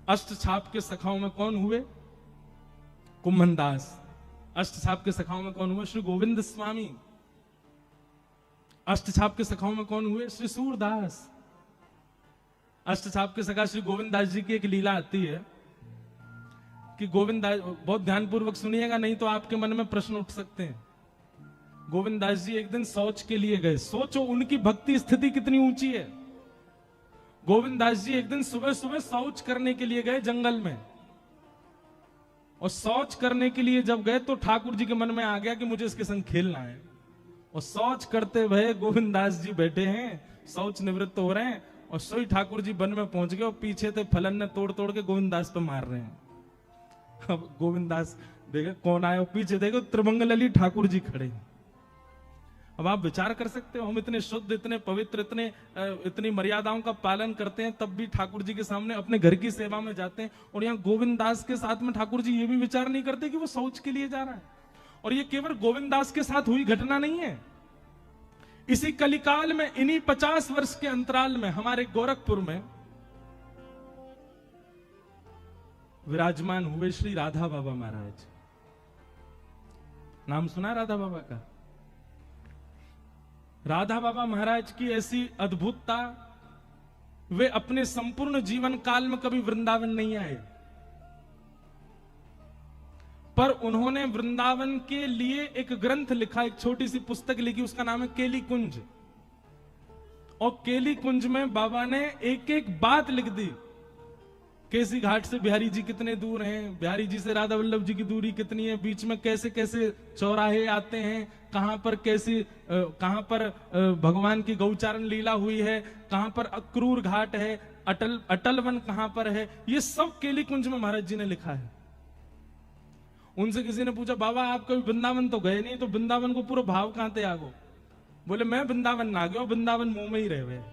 अष्टछाप के सखाओं में कौन हुए? कुम्भनदास। अष्टछाप के सखाओं में कौन हुए? श्री गोविंद स्वामी। अष्टछाप के सखाओं में कौन हुए? श्री सूरदास। अष्टछाप के सखा श्री गोविंद दास जी की एक लीला आती है कि गोविंद दास, बहुत ध्यानपूर्वक सुनिएगा नहीं तो आपके मन में प्रश्न उठ सकते हैं। गोविंद दास जी एक दिन शौच के लिए गए। सोचो उनकी भक्ति स्थिति कितनी ऊंची है। गोविंद दास जी एक दिन सुबह सुबह शौच करने के लिए गए जंगल में, और शौच करने के लिए जब गए तो ठाकुर जी के मन में आ गया कि मुझे इसके संग खेलना है। और शौच करते हुए गोविंद दास जी बैठे हैं, शौच निवृत्त हो रहे हैं, और सोई ठाकुर जी वन में पहुंच गए और पीछे से फलन ने तोड़ तोड़ के गोविंद दास पे मार रहे हैं। अब गोविंद दास देखे कौन आया, पीछे देखो त्रिमंगल ठाकुर जी खड़े हैं। अब आप विचार कर सकते हो, हम इतने शुद्ध, इतने पवित्र, इतनी मर्यादाओं का पालन करते हैं, तब भी ठाकुर जी के सामने अपने घर की सेवा में जाते हैं, और यहाँ गोविंद दास के साथ में ठाकुर जी ये भी विचार नहीं करते कि वो शौच के लिए जा रहा है। और ये केवल गोविंद दास के साथ हुई घटना नहीं है। इसी कलिकाल में, इन्हीं 50 वर्ष के अंतराल में हमारे गोरखपुर में विराजमान हुए श्री राधा बाबा महाराज। नाम सुना राधा बाबा का? राधा बाबा महाराज की ऐसी अद्भुतता, वे अपने संपूर्ण जीवन काल में कभी वृंदावन नहीं आए, पर उन्होंने वृंदावन के लिए एक ग्रंथ लिखा, एक छोटी सी पुस्तक लिखी, उसका नाम है केली कुंज। और केली कुंज में बाबा ने एक एक बात लिख दी। केसी घाट से बिहारी जी कितने दूर हैं, बिहारी जी से राधा वल्लभ जी की दूरी कितनी है, बीच में कैसे कैसे चौराहे आते हैं, कहां पर भगवान की गौचारण लीला हुई है, कहां पर अक्रूर घाट है, अटल वन कहां पर है, ये सब केली कुंज में महाराज जी ने लिखा है। उनसे किसी ने पूछा, बाबा आप कभी वृंदावन तो गए नहीं, तो वृंदावन को पूरा भाव कहां ते आगो? बोले मैं वृंदावन ना गया, वृंदावन मुंह में ही रह गए,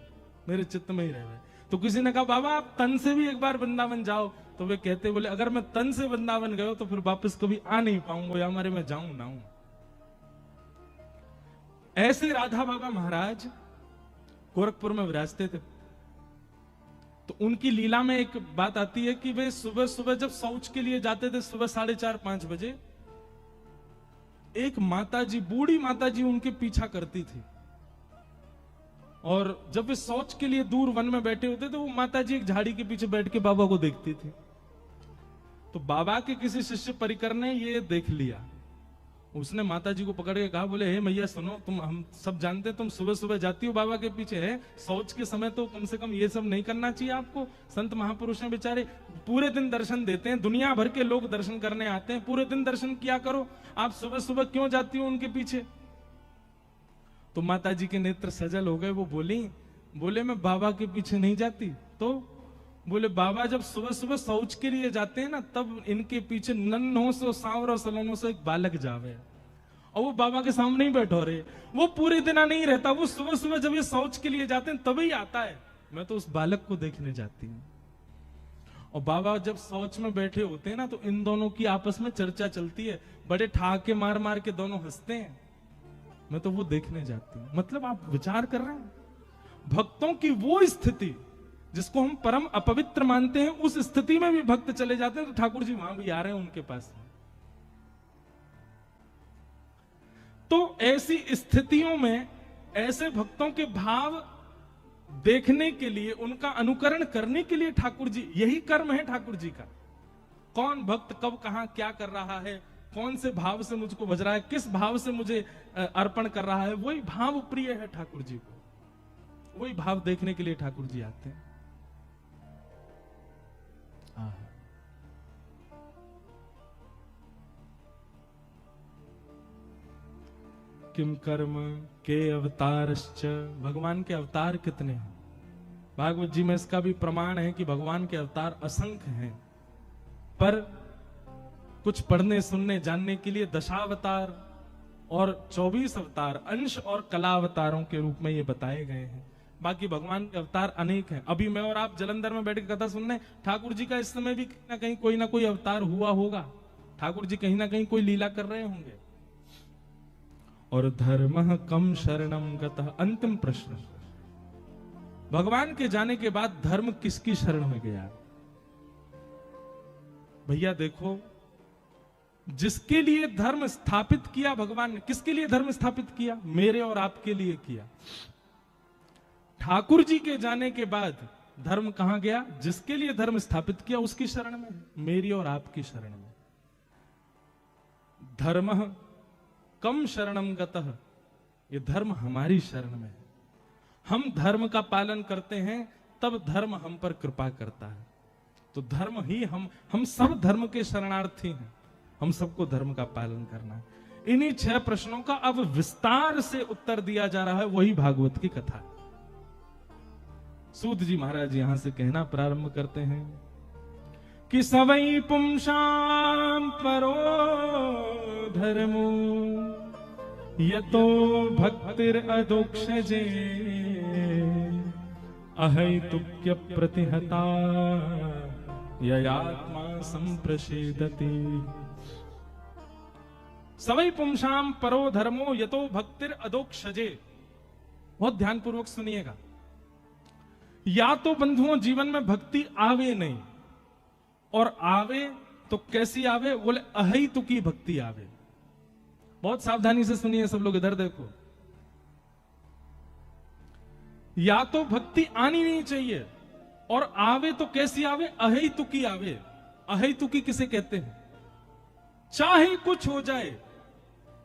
मेरे चित्त में ही रह गए। तो किसी ने कहा, बाबा आप तन से भी एक बार वृंदावन जाओ। तो वे कहते, बोले अगर मैं तन से वृंदावन गयो तो फिर वापस कभी आ नहीं पाऊंगा, या हमारे मैं जाऊं ना हूं। ऐसे राधा बाबा महाराज गोरखपुर में विराजते थे। तो उनकी लीला में एक बात आती है कि वे सुबह सुबह जब शौच के लिए जाते थे, सुबह 4:30-5 बजे, एक माताजी, बूढ़ी माताजी उनके पीछा करती थी। और जब वे शौच के लिए दूर वन में बैठे होते तो वो माताजी एक झाड़ी के पीछे बैठ के बाबा को देखती थी। तो बाबा के किसी शिष्य परिकर ने ये देख लिया। उसने माताजी को पकड़ के कहा, बोले हे मैया सुनो, हम सब जानते हैं तुम सुबह सुबह जाती हो बाबा के पीछे, है शौच के समय तो कम से कम ये सब नहीं करना चाहिए आपको। संत महापुरुष हैं बेचारे, पूरे दिन दर्शन देते हैं, दुनिया भर के लोग दर्शन करने आते हैं, पूरे दिन दर्शन किया करो, आप सुबह सुबह क्यों जाती हो उनके पीछे? तो माताजी के नेत्र सजल हो गए। वो बोले मैं बाबा के पीछे नहीं जाती। तो बोले बाबा जब सुबह सुबह शौच के लिए जाते हैं ना, तब इनके पीछे नन्हों से, सांवरों सलोनों से एक बालक जावे, और वो बाबा के सामने ही बैठो रहे। वो पूरे दिन नहीं रहता, वो सुबह सुबह जब ये शौच के लिए जाते हैं तभी आता है। मैं तो उस बालक को देखने जाती हूँ। और बाबा जब शौच में बैठे होते हैं ना, तो इन दोनों की आपस में चर्चा चलती है, बड़े ठहाके मार मार के दोनों हंसते हैं। मैं तो वो देखने जाती हूं। मतलब आप विचार कर रहे हैं, भक्तों की वो स्थिति जिसको हम परम अपवित्र मानते हैं, उस स्थिति में भी भक्त चले जाते हैं, तो ठाकुर जी वहां भी आ रहे हैं उनके पास। तो ऐसी स्थितियों में ऐसे भक्तों के भाव देखने के लिए, उनका अनुकरण करने के लिए ठाकुर जी, यही कर्म है ठाकुर जी का। कौन भक्त कब कहां क्या कर रहा है, कौन से भाव से मुझको बज रहा है, किस भाव से मुझे अर्पण कर रहा है, वही भाव प्रिय है ठाकुर जी को। वही भाव देखने के लिए ठाकुर जी आते हैं। किम कर्म के अवतारश्च, भगवान के अवतार कितने हैं? भागवत जी में इसका भी प्रमाण है कि भगवान के अवतार असंख्य हैं, पर कुछ पढ़ने सुनने जानने के लिए दशावतार और 24 अवतार, अंश और कला अवतारों के रूप में ये बताए गए हैं। बाकी भगवान के अवतार अनेक हैं। अभी मैं और आप जलंधर में बैठ के कथा सुन रहे हैं, ठाकुर जी का इस समय भी कहीं ना कोई अवतार हुआ होगा। ठाकुर जी कहीं ना कहीं कोई लीला कर रहे होंगे। और धर्म कम शरणम गतः, अंतिम प्रश्न, भगवान के जाने के बाद धर्म किसकी शरण में गया? भैया देखो, जिसके लिए धर्म स्थापित किया भगवान ने, किसके लिए धर्म स्थापित किया? मेरे और आपके लिए किया। ठाकुर जी के जाने के बाद धर्म कहां गया? जिसके लिए धर्म स्थापित किया उसकी शरण में, मेरी और आपकी शरण में। धर्म कम शरणम गतः, ये धर्म हमारी शरण में है। हम धर्म का पालन करते हैं तब धर्म हम पर कृपा करता है। तो धर्म ही हम सब धर्म के शरणार्थी हैं। हम सबको धर्म का पालन करना है। इन्हीं 6 प्रश्नों का अब विस्तार से उत्तर दिया जा रहा है, वही भागवत की कथा है। सूत जी महाराज यहां से कहना प्रारंभ करते हैं कि सवै पुंसां परो धर्मो यतो भक्तिर अदोक्षजे अहैतुक्य प्रतिहता ययात्मा संप्रसेदति। सवै पुंसां परो धर्मो यतो भक्तिर अदोक्षजे। बहुत ध्यानपूर्वक सुनिएगा। या तो बंधुओं जीवन में भक्ति आवे नहीं, और आवे तो कैसी आवे? बोले अहैतुकी भक्ति आवे। बहुत सावधानी से सुनिए सब लोग, इधर देखो। या तो भक्ति आनी नहीं चाहिए, और आवे तो कैसी आवे? अहैतुकी आवे। अहैतुकी किसे कहते हैं? चाहे कुछ हो जाए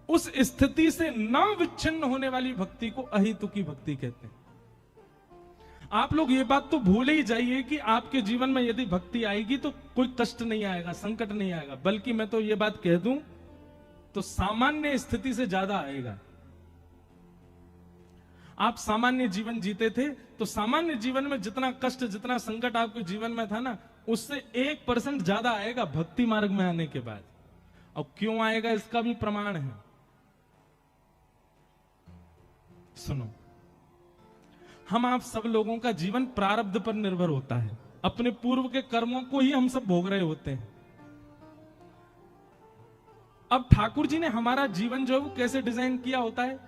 उस स्थिति से न विच्छिन्न होने वाली भक्ति को अहैतुकी भक्ति कहते हैं। आप लोग ये बात तो भूल ही जाइए कि आपके जीवन में यदि भक्ति आएगी तो कोई कष्ट नहीं आएगा, संकट नहीं आएगा, बल्कि मैं तो ये बात कह दूं तो सामान्य स्थिति से ज्यादा आएगा। आप सामान्य जीवन जीते थे तो सामान्य जीवन में जितना कष्ट, जितना संकट आपके जीवन में था ना, उससे 1% ज्यादा आएगा भक्ति मार्ग में आने के बाद। अब क्यों आएगा इसका भी प्रमाण है। सुनो, हम आप सब लोगों का जीवन प्रारब्ध पर निर्भर होता है। अपने पूर्व के कर्मों को ही हम सब भोग रहे होते हैं। अब ठाकुर जी ने हमारा जीवन जो है वो कैसे डिजाइन किया होता है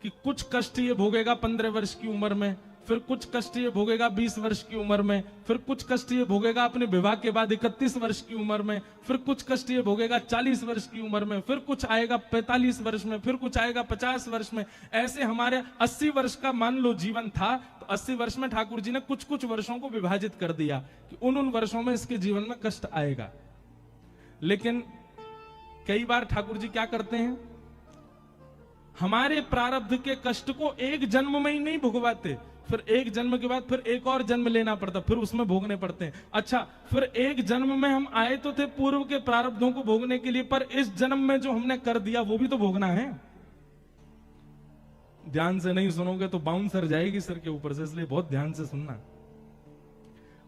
कि कुछ कष्ट ये भोगेगा 15 वर्ष की उम्र में, फिर कुछ कष्ट ये भोगेगा 20 वर्ष की उम्र में, फिर कुछ कष्ट ये भोगेगा अपने विवाह के बाद 31 वर्ष की उम्र में, फिर कुछ कष्ट ये भोगेगा 40 वर्ष की उम्र में, फिर कुछ आएगा 45 वर्ष में, फिर कुछ आएगा 50 वर्ष में। ऐसे हमारे 80 वर्ष का मान लो जीवन था, तो 80 वर्ष में ठाकुर जी ने कुछ कुछ वर्षों को विभाजित कर दिया कि उन वर्षों में इसके जीवन में कष्ट आएगा। लेकिन कई बार ठाकुर जी क्या करते हैं, हमारे प्रारब्ध के कष्ट को एक जन्म में ही नहीं भुगवाते, फिर एक जन्म के बाद फिर एक और जन्म लेना पड़ता, फिर उसमें भोगने पड़ते हैं। अच्छा, फिर एक जन्म में हम आए तो थे पूर्व के प्रारब्धों को भोगने के लिए, पर इस जन्म में जो हमने कर दिया वो भी तो भोगना है। ध्यान से नहीं सुनोगे तो बाउंसर जाएगी सर के ऊपर से, इसलिए बहुत ध्यान से सुनना।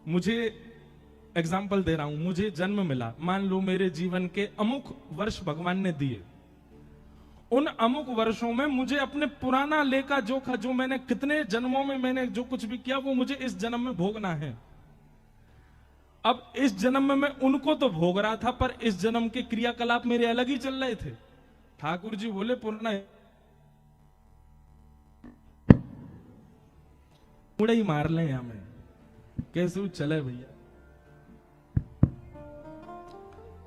मुझे एग्जाम्पल दे रहा हूं, मुझे जन्म मिला, मान लो मेरे जीवन के अमुक वर्ष भगवान ने दिए। उन अमुक वर्षों में मुझे अपने पुराना लेखा जोखा, जो मैंने कितने जन्मों में मैंने जो कुछ भी किया, वो मुझे इस जन्म में भोगना है। अब इस जन्म में मैं उनको तो भोग रहा था, पर इस जन्म के क्रियाकलाप मेरे अलग ही चल रहे थे। ठाकुर जी बोले पुराना मुड़े ही मार ले हमें, कैसे चले भैया।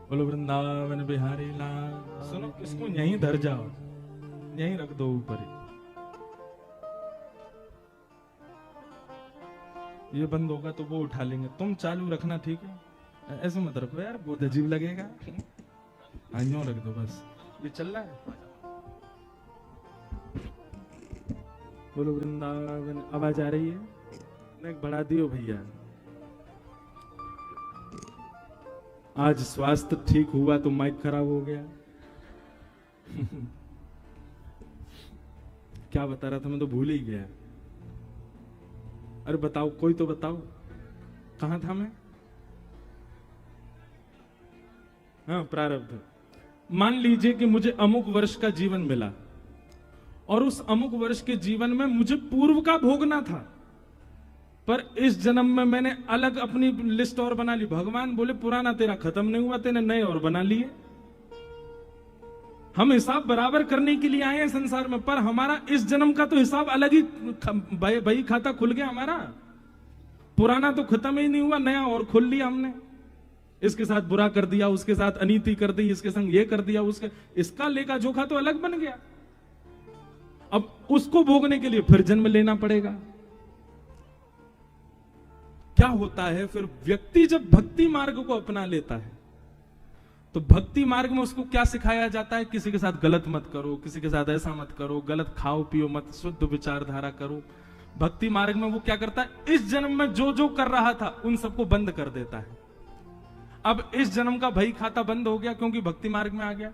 बोलो वृंदावन बिहारी लाल। सुनो, इसको यहीं धर जाओ, यहीं रख दो ऊपर ही। ये बंद होगा तो वो उठा लेंगे, तुम चालू रखना, ठीक है? ऐसे मत रखो यार, बहुत अजीब लगेगा। यूं रख दो बस, ये चल रहा है। बोलो वृंदावन। आवाज आ रही है? नहीं बढ़ा दियो भैया। आज स्वास्थ्य ठीक हुआ तो माइक खराब हो गया। क्या बता रहा था, मैं तो भूल ही गया। अरे बताओ, कोई तो बताओ, कहां था मैं? हाँ, प्रारब्ध। मान लीजिए कि मुझे अमुक वर्ष का जीवन मिला, और उस अमुक वर्ष के जीवन में मुझे पूर्व का भोगना था, पर इस जन्म में मैंने अलग अपनी लिस्ट और बना ली। भगवान बोले पुराना तेरा खत्म नहीं हुआ, तेने नए और बना लिए। हम हिसाब बराबर करने के लिए आए हैं संसार में, पर हमारा इस जन्म का तो हिसाब अलग ही बही खाता खुल गया हमारा। पुराना तो खत्म ही नहीं हुआ, नया और खोल लिया हमने। इसके साथ बुरा कर दिया, उसके साथ अनीति कर दी, इसके संग ये कर दिया, उसके इसका लेखा जोखा तो अलग बन गया। अब उसको भोगने के लिए फिर जन्म लेना पड़ेगा। क्या होता है फिर, व्यक्ति जब भक्ति मार्ग को अपना लेता है तो भक्ति मार्ग में उसको क्या सिखाया जाता है? किसी के साथ गलत मत करो, किसी के साथ ऐसा मत करो, गलत खाओ पियो मत, शुद्ध विचारधारा करो। भक्ति मार्ग में वो क्या करता है, इस जन्म में जो जो कर रहा था उन सबको बंद कर देता है। अब इस जन्म का भई खाता बंद हो गया क्योंकि भक्ति मार्ग में आ गया।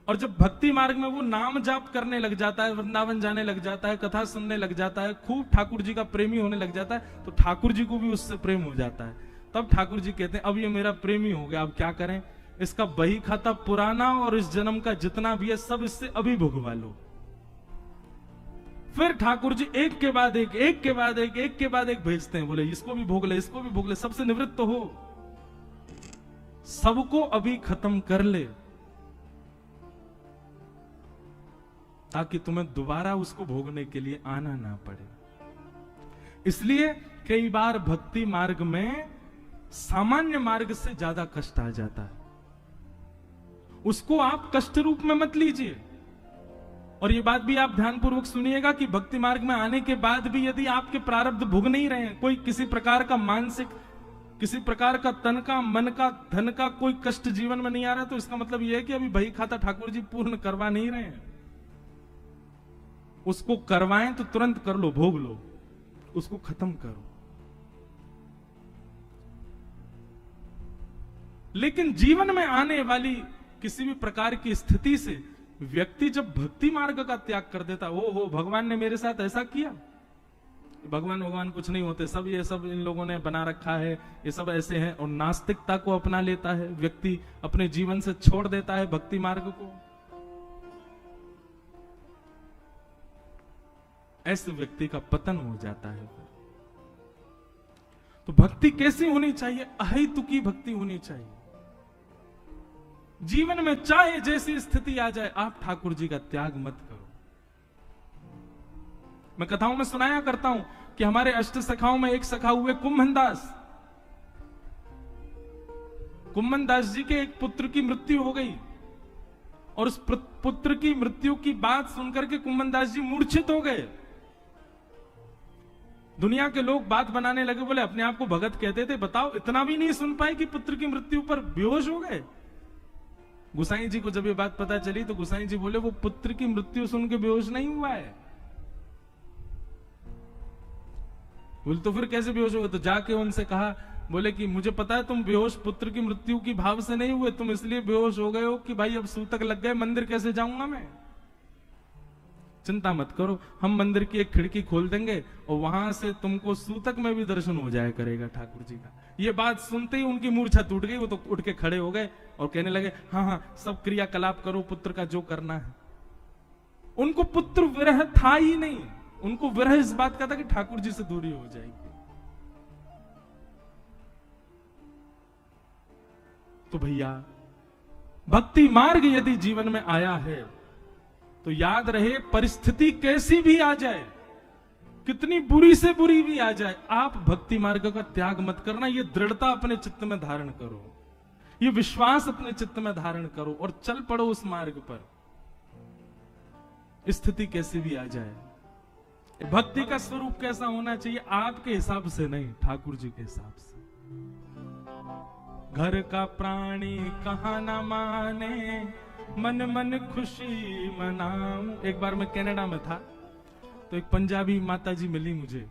और जब भक्ति मार्ग में वो नाम जाप करने लग जाता है, वृंदावन जाने लग जाता है, कथा सुनने लग जाता है, खूब ठाकुर जी का प्रेमी होने लग जाता है, तो ठाकुर जी को भी उससे प्रेम हो जाता है। तब ठाकुर जी कहते हैं अब ये मेरा प्रेमी हो गया, अब क्या करें, इसका बही खाता पुराना और इस जन्म का जितना भी है सब इससे अभी भुगवा लो। फिर ठाकुर जी एक के बाद एक, एक के बाद एक, एक के बाद एक भेजते हैं, बोले इसको भी भोग ले, इसको भी भोग ले, सबसे निवृत्त तो हो, सबको अभी खत्म कर ले, ताकि तुम्हें दोबारा उसको भोगने के लिए आना ना पड़े। इसलिए कई बार भक्ति मार्ग में सामान्य मार्ग से ज्यादा कष्ट आ जाता है। उसको आप कष्ट रूप में मत लीजिए। और ये बात भी आप ध्यानपूर्वक सुनिएगा कि भक्ति मार्ग में आने के बाद भी यदि आपके प्रारब्ध भोग नहीं रहे हैं, कोई किसी प्रकार का मानसिक, किसी प्रकार का तन का, मन का, धन का कोई कष्ट जीवन में नहीं आ रहा, तो इसका मतलब यह है कि अभी बही खाता ठाकुर जी पूर्ण करवा नहीं रहे हैं। उसको करवाएं तो तुरंत कर लो, भोग लो, उसको खत्म करो। लेकिन जीवन में आने वाली किसी भी प्रकार की स्थिति से व्यक्ति जब भक्ति मार्ग का त्याग कर देता, हो भगवान ने मेरे साथ ऐसा किया, भगवान कुछ नहीं होते, सब ये सब इन लोगों ने बना रखा है, ये सब ऐसे हैं, और नास्तिकता को अपना लेता है व्यक्ति, अपने जीवन से छोड़ देता है भक्ति मार्ग को। ऐसे व्यक्ति का पतन हो जाता है। तो भक्ति कैसी होनी चाहिए? अहेतुकी भक्ति होनी चाहिए। जीवन में चाहे जैसी स्थिति आ जाए, आप ठाकुर जी का त्याग मत करो। मैं कथाओं में सुनाया करता हूं कि हमारे अष्ट सखाओं में एक सखा हुए कुम्भन दास। कुम्भन दास जी के एक पुत्र की मृत्यु हो गई, और उस पुत्र की मृत्यु की बात सुनकर के कुम्भन दास जी मूर्छित हो गए। दुनिया के लोग बात बनाने लगे, बोले अपने आप को भगत कहते थे, बताओ इतना भी नहीं सुन पाए कि पुत्र की मृत्यु पर बेहोश हो गए। गुसाई जी को जब ये बात पता चली तो गुसाई जी बोले वो पुत्र की मृत्यु सुन के बेहोश नहीं हुआ है। बोले तो फिर कैसे बेहोश हो गए? तो जाके उनसे कहा, बोले कि मुझे पता है तुम बेहोश पुत्र की मृत्यु की भाव से नहीं हुए, तुम इसलिए बेहोश हो गए हो कि भाई अब सूतक लग गए, मंदिर कैसे जाऊंगा मैं। चिंता मत करो, हम मंदिर की एक खिड़की खोल देंगे और वहां से तुमको सूतक में भी दर्शन हो जाया करेगा ठाकुर जी का। ये बात सुनते ही उनकी मूर्छा टूट गई, वो तो उठ के खड़े हो गए और कहने लगे हाँ हाँ सब क्रियाकलाप करो, पुत्र का जो करना है। उनको पुत्र विरह था ही नहीं, उनको विरह इस बात का था कि ठाकुर जी से दूरी हो जाएगी। तो भैया भक्ति मार्ग यदि जीवन में आया है तो याद रहे, परिस्थिति कैसी भी आ जाए, कितनी बुरी से बुरी भी आ जाए, आप भक्ति मार्ग का त्याग मत करना। ये दृढ़ता अपने चित्त में धारण करो, ये विश्वास अपने चित्त में धारण करो और चल पड़ो उस मार्ग पर, स्थिति कैसी भी आ जाए। भक्ति का स्वरूप कैसा होना चाहिए? आपके हिसाब से नहीं, ठाकुर जी के हिसाब से। घर का प्राणी कहाँ ना माने, मन मन खुशी मनाऊं। एक बार मैं कनाडा में था तो एक पंजाबी माताजी मिली मुझे।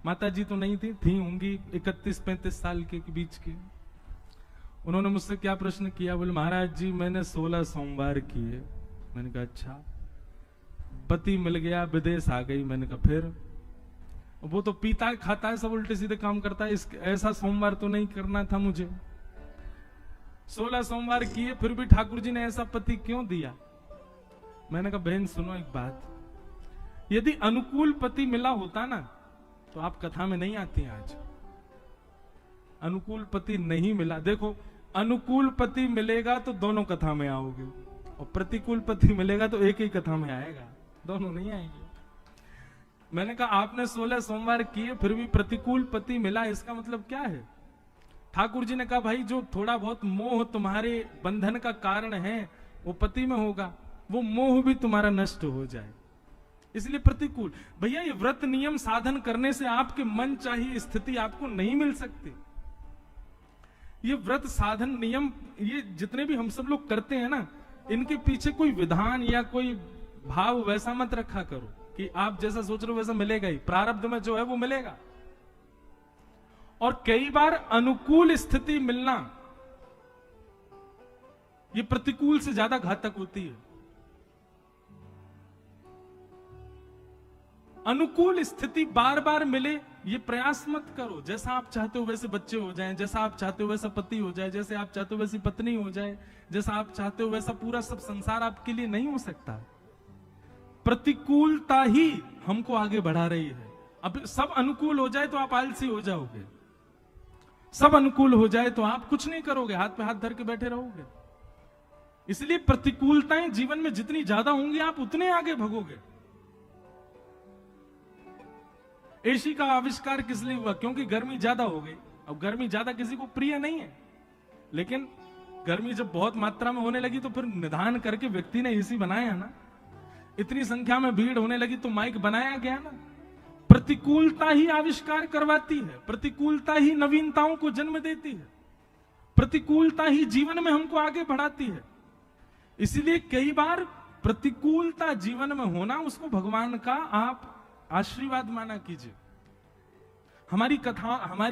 माताजी तो नहीं थी होंगी 31-35 साल के बीच की। उन्होंने मुझसे क्या प्रश्न किया, बोले महाराज जी मैंने 16 सोमवार किए। मैंने कहा अच्छा, पति मिल गया, विदेश आ गई। मैंने कहा फिर? वो तो पीता खाता है, सब उल्टे सीधे काम करता है, ऐसा सोमवार तो नहीं करना था मुझे। 16 सोमवार किए फिर भी ठाकुर जी ने ऐसा पति क्यों दिया? मैंने कहा बहन सुनो एक बात, यदि अनुकूल पति मिला होता ना तो आप कथा में नहीं आती आज। अनुकूल पति नहीं मिला, देखो अनुकूल पति मिलेगा तो दोनों कथा में आओगे, और प्रतिकूल पति मिलेगा तो एक ही कथा में आएगा, दोनों नहीं आएंगे। मैंने कहा आपने 16 सोमवार किए फिर भी प्रतिकूल पति मिला, इसका मतलब क्या है? ठाकुर जी ने कहा भाई जो थोड़ा बहुत मोह तुम्हारे बंधन का कारण है वो पति में होगा, वो मोह भी तुम्हारा नष्ट हो जाए, इसलिए प्रतिकूल। भैया ये व्रत नियम साधन करने से आपके मन चाहिए स्थिति आपको नहीं मिल सकती। ये व्रत साधन नियम ये जितने भी हम सब लोग करते हैं ना, इनके पीछे कोई विधान या कोई भाव वैसा मत रखा करो कि आप जैसा सोच रहे हो वैसा मिलेगा ही, प्रारब्ध में जो है वो मिलेगा। और कई बार अनुकूल स्थिति मिलना ये प्रतिकूल से ज्यादा घातक होती है। अनुकूल स्थिति बार बार मिले ये प्रयास मत करो। जैसा आप चाहते हो वैसे बच्चे हो जाएं, जैसा आप चाहते हो वैसा पति हो जाए, जैसे आप चाहते हो वैसी पत्नी हो जाए, जैसा आप चाहते हो वैसा पूरा सब संसार आपके लिए नहीं हो सकता। प्रतिकूलता ही हमको आगे बढ़ा रही है। अब सब अनुकूल हो जाए तो आप आलसी हो जाओगे, सब अनुकूल हो जाए तो आप कुछ नहीं करोगे, हाथ पे हाथ धर के बैठे रहोगे। इसलिए प्रतिकूलताएं जीवन में जितनी ज्यादा होंगी आप उतने आगे भगोगे। एसी का आविष्कार किस लिए हुआ? क्योंकि गर्मी ज्यादा हो गई। अब गर्मी ज्यादा किसी को प्रिय नहीं है, लेकिन गर्मी जब बहुत मात्रा में होने लगी तो फिर निदान करके व्यक्ति ने एसी बनाया ना। इतनी संख्या में भीड़ होने लगी तो माइक बनाया गया ना। प्रतिकूलता ही आविष्कार करवाती है, प्रतिकूलता ही नवीनताओं को जन्म देती है, प्रतिकूलता ही जीवन में हमको आगे बढ़ाती है। इसीलिए कई बार प्रतिकूलता जीवन में होना उसको भगवान का आप आशीर्वाद माना कीजिए। हमारी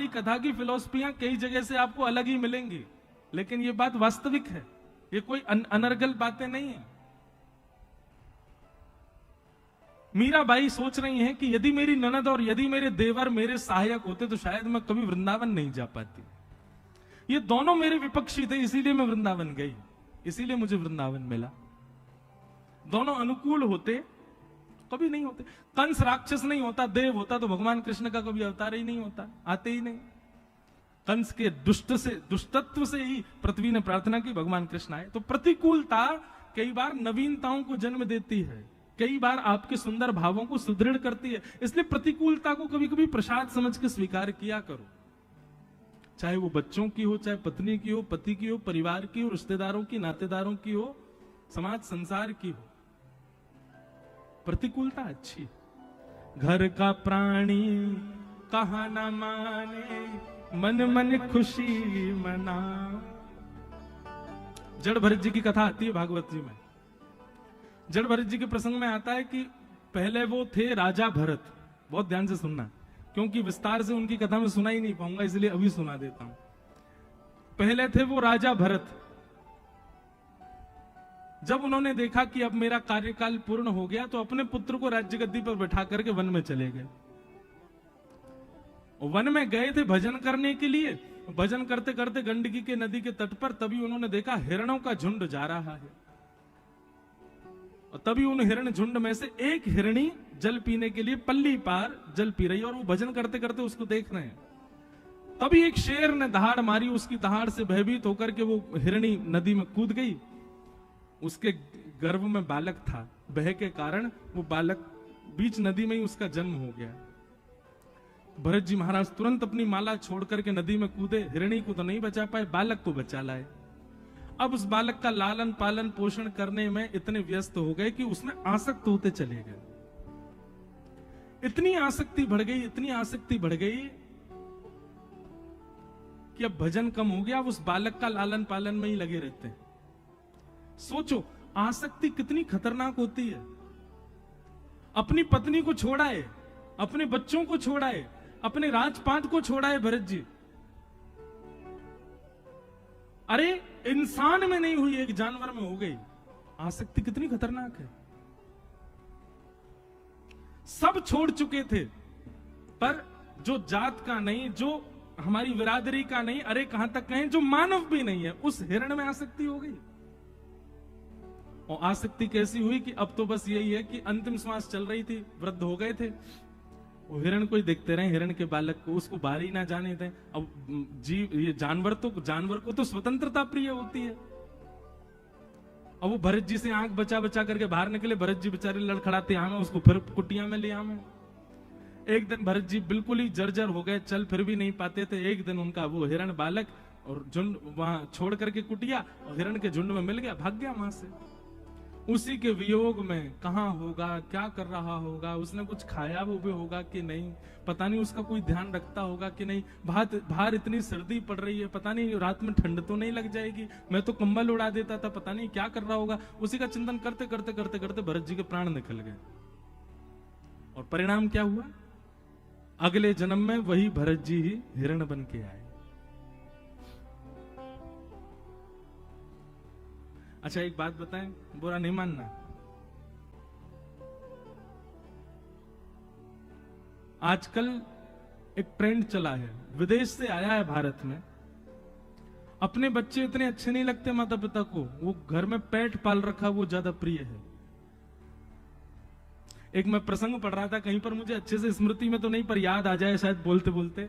कथा की फिलॉसफियां कई जगह से आपको अलग ही मिलेंगी, लेकिन ये बात वास्तविक है, ये कोई अनर्गल बातें नहीं है। मीराबाई सोच रही हैं कि यदि मेरी ननद और यदि मेरे देवर मेरे सहायक होते तो शायद मैं कभी वृंदावन नहीं जा पाती। ये दोनों मेरे विपक्षी थे, इसीलिए मैं वृंदावन गई, इसीलिए मुझे वृंदावन मिला। दोनों अनुकूल होते कभी नहीं होते। कंस राक्षस नहीं होता, देव होता तो भगवान कृष्ण का कभी अवतार ही नहीं होता, आते ही नहीं। कंस के दुष्टत्व से ही पृथ्वी ने प्रार्थना की भगवान कृष्ण आए। तो प्रतिकूलता कई बार नवीनताओं को जन्म देती है, कई बार आपके सुंदर भावों को सुदृढ़ करती है। इसलिए प्रतिकूलता को कभी कभी प्रसाद समझ के स्वीकार किया करो, चाहे वो बच्चों की हो, चाहे पत्नी की हो, पति की हो, परिवार की हो, रिश्तेदारों की, नातेदारों की हो, समाज संसार की हो। प्रतिकूलता अच्छी है। घर का प्राणी कहा न माने, मन मन खुशी मना। जड़ भरत जी की कथा आती है भागवत जी में। जड़ भरत जी के प्रसंग में आता है कि पहले वो थे राजा भरत। बहुत ध्यान से सुनना, क्योंकि विस्तार से उनकी कथा में सुना ही नहीं पाऊंगा, इसलिए अभी सुना देता हूं। पहले थे वो राजा भरत। जब उन्होंने देखा कि अब मेरा कार्यकाल पूर्ण हो गया तो अपने पुत्र को राज्य गद्दी पर बैठा करके वन में चले गए। वन में गए थे भजन करने के लिए। भजन करते करते गंडकी के नदी के तट पर तभी उन्होंने देखा हिरणों का झुंड जा रहा है। और तभी उन हिरण झुंड में से एक हिरणी जल पीने के लिए पल्ली पार जल पी रही है, और वो भजन करते करते उसको देख रहे हैं। तभी एक शेर ने दहाड़ मारी, उसकी दहाड़ से भयभीत होकर के वो हिरणी नदी में कूद गई। उसके गर्भ में बालक था, भय के कारण वो बालक बीच नदी में ही उसका जन्म हो गया। भरत जी महाराज तुरंत अपनी माला छोड़ करके नदी में कूदे। हिरणी को तो नहीं बचा पाए, बालक को बचा लाए। अब उस बालक का लालन पालन पोषण करने में इतने व्यस्त हो गए कि उसमें आसक्त होते चले गए। इतनी आसक्ति बढ़ गई, इतनी आसक्ति बढ़ गई कि अब भजन कम हो गया, अब उस बालक का लालन पालन में ही लगे रहते हैं। सोचो आसक्ति कितनी खतरनाक होती है। अपनी पत्नी को छोड़ाए, अपने बच्चों को छोड़ाए, अपने राजपाट को छोड़ाए भरत जी। अरे इंसान में नहीं हुई, एक जानवर में हो गई। आसक्ति कितनी खतरनाक है। सब छोड़ चुके थे, पर जो जात का नहीं, जो हमारी बिरादरी का नहीं, अरे कहां तक कहें जो मानव भी नहीं है, उस हिरण में आसक्ति हो गई। और आसक्ति कैसी हुई कि अब तो बस यही है कि अंतिम श्वास चल रही थी, वृद्ध हो गए थे, वो हिरण को ही देखते रहे, हिरण के बालक को, उसको बारी ना जाने दें। अब जीव, ये जानवर को तो स्वतंत्रता प्रिय होती है। अब वो भरत जी से आंख बचा बचा करके बाहर निकले। भरत जी बेचारे लड़खड़ाते आमे, उसको फिर कुटिया में ले आमे। एक दिन भरत जी बिल्कुल ही जर्जर हो गए, चल फिर भी नहीं पाते थे। एक दिन उनका वो हिरण बालक और झुंड वहां छोड़ करके कुटिया और हिरण के झुंड में मिल गया, भाग गया वहां से। उसी के वियोग में कहां होगा, क्या कर रहा होगा, उसने कुछ खाया वो भी होगा कि नहीं, पता नहीं, उसका कोई ध्यान रखता होगा कि नहीं, बाहर इतनी सर्दी पड़ रही है, पता नहीं रात में ठंड तो नहीं लग जाएगी, मैं तो कंबल उड़ा देता था, पता नहीं क्या कर रहा होगा। उसी का चिंतन करते करते करते करते भरत जी के प्राण निकल गए। और परिणाम क्या हुआ, अगले जन्म में वही भरत जी ही हिरण बन के आए। अच्छा एक बात बताएं, बुरा नहीं मानना, आजकल एक ट्रेंड चला है, विदेश से आया है भारत में, अपने बच्चे इतने अच्छे नहीं लगते माता पिता को, वो घर में पेट पाल रखा वो ज्यादा प्रिय है। एक मैं प्रसंग पढ़ रहा था कहीं पर, मुझे अच्छे से स्मृति में तो नहीं पर याद आ जाए शायद बोलते बोलते,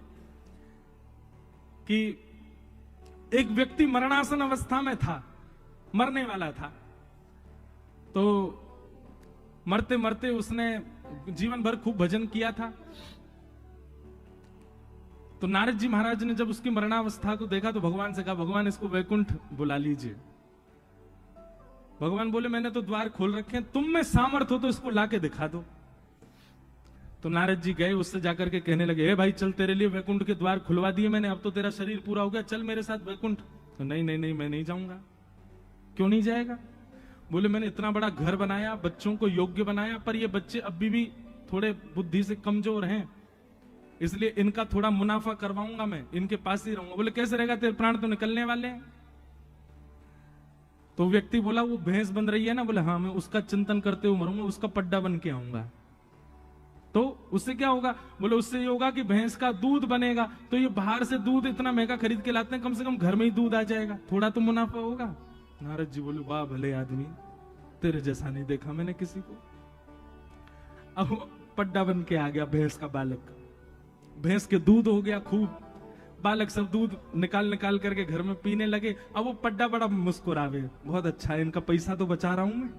कि एक व्यक्ति मरणासन अवस्था में था, मरने वाला था। तो मरते मरते उसने जीवन भर खूब भजन किया था। तो नारद जी महाराज ने जब उसकी मरणावस्था को देखा तो भगवान से कहा, भगवान इसको वैकुंठ बुला लीजिए। भगवान बोले, मैंने तो द्वार खोल रखे हैं, तुम में सामर्थ हो तो इसको लाके दिखा दो। तो नारद जी गए, उससे जाकर के कहने लगे, हे भाई चल, तेरे लिए वैकुंठ के द्वार खुलवा दिए मैंने, अब तो तेरा शरीर पूरा हो गया, चल मेरे साथ वैकुंठ। तो नहीं नहीं नहीं, मैं नहीं जाऊंगा। क्यों नहीं जाएगा? बोले, मैंने इतना बड़ा घर बनाया, बच्चों को योग्य बनाया, पर ये बच्चे अभी भी थोड़े बुद्धि से कमजोर हैं, इसलिए इनका थोड़ा मुनाफा करवाऊंगा, मैं इनके पास ही रहूंगा। बोले, कैसे रहेगा, तेरे प्राण तो निकलने वाले हैं। तो व्यक्ति बोला, वो भैंस बन रही है ना, बोले हाँ, मैं उसका चिंतन करते हुए मरूंगा, उसका पड्डा बन के आऊंगा। तो उससे क्या होगा? बोले, उससे ये होगा कि भैंस का दूध बनेगा, तो ये बाहर से दूध इतना महंगा खरीद के लाते हैं, कम से कम घर में ही दूध आ जाएगा, थोड़ा तो मुनाफा होगा। नारद जी बोले, वाह भले आदमी, तेरे जैसा नहीं देखा मैंने किसी को। अब पड्डा बन के आ गया भैंस का बालक, भैंस के दूध हो गया खूब, बालक सब दूध निकाल निकाल करके घर में पीने लगे। अब वो पड्डा बड़ा मुस्कुरावे, बहुत अच्छा है, इनका पैसा तो बचा रहा हूं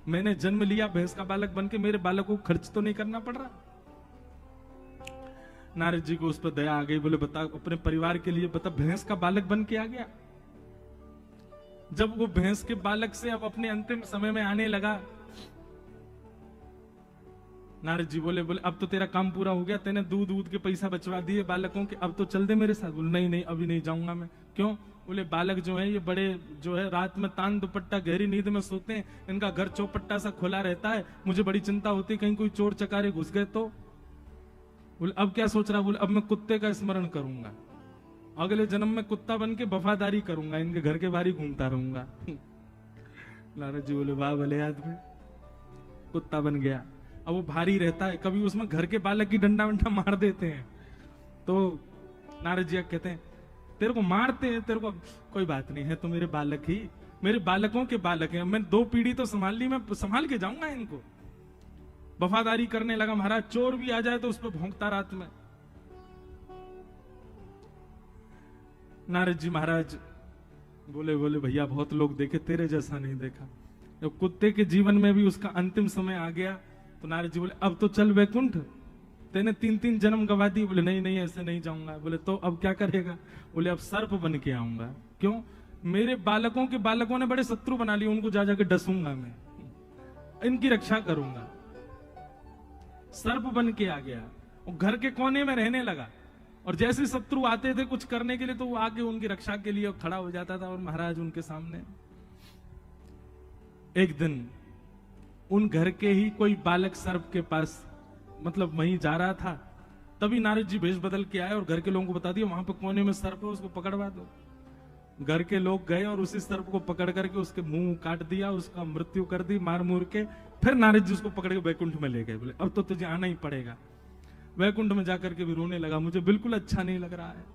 मैंने जन्म लिया भैंस का बालक बन के, मेरे बालक को खर्च तो नहीं करना पड़ रहा। नारद जी को उस पर दया आ गई, बोले, बता अपने परिवार के लिए बता, भैंस का बालक बन के आ गया। जब वो भैंस के बालक से अब अपने अंतिम समय में आने लगा, नारद जी बोले, अब तो तेरा काम पूरा हो गया, तेने दूध के पैसा बचवा दिए बालकों के, अब तो चल दे मेरे साथ। बोले, नहीं नहीं, अभी नहीं जाऊंगा मैं। क्यों? बोले, बालक जो है ये बड़े जो है रात में तान दुपट्टा गहरी नींद में सोते हैं, इनका घर चौपट्टा सा खुला रहता है, मुझे बड़ी चिंता होती है कहीं कोई चोर चकारे घुस गए तो। बोले, अब क्या सोच रहा? बोले, अब मैं कुत्ते का स्मरण करूंगा, अगले जन्म में कुत्ता बन के वफादारी करूंगा, इनके घर के बाहर ही घूमता रहूंगा। नारद जी बोले, वाह भले आदमी, कुत्ता बन गया। अब वो भारी रहता है, कभी उसमें घर के बालक की डंडा वंडा मार देते हैं। तो नारद जी कहते हैं, तेरे को मारते हैं, तेरे को कोई बात नहीं है, तो मेरे बालक ही, मेरे बालकों के बालक हैं, मैं 2 पीढ़ी तो संभाल ली, मैं संभाल के जाऊंगा इनको। वफादारी करने लगा महाराज, चोर भी आ जाए तो उस पर भौंकता रात में। नारद जी महाराज बोले भैया बहुत लोग देखे, तेरे जैसा नहीं देखा। जब कुत्ते के जीवन में भी उसका अंतिम समय आ गया तो नारद जी बोले, अब तो चल वैकुंठ, तेने 3 जन्म गवा दी। बोले, नहीं नहीं, ऐसे नहीं जाऊंगा। बोले, तो अब क्या करेगा? बोले, अब सर्प बन के आऊंगा। क्यों? मेरे बालकों ने बड़े शत्रु बना लिए, उनको जा जाके डसूंगा मैं, इनकी रक्षा करूंगा। सर्प बन के आ गया, वो घर के कोने में रहने लगा, और जैसे शत्रु आते थे कुछ करने के लिए तो वो आके उनकी रक्षा के लिए खड़ा हो जाता था, और महाराज उनके सामने। एक दिन उन घर के ही कोई बालक सर्प के पास मतलब वहीं जा रहा था, तभी नारद जी भेष बदल के आए और घर के लोगों को बता दिया, वहां पे कोने में सर्प है, उसको पकड़वा दो। घर के लोग गए और उसी सर्प को पकड़ करके उसके मुंह काट दिया, उसका मृत्यु कर दी मार मूर के। फिर नारद जी उसको पकड़ के वैकुंठ में ले गए। बोले, अब तो तुझे आना ही पड़ेगा। वैकुंठ में जाकर के भी रोने लगा, मुझे बिल्कुल अच्छा नहीं लग रहा है,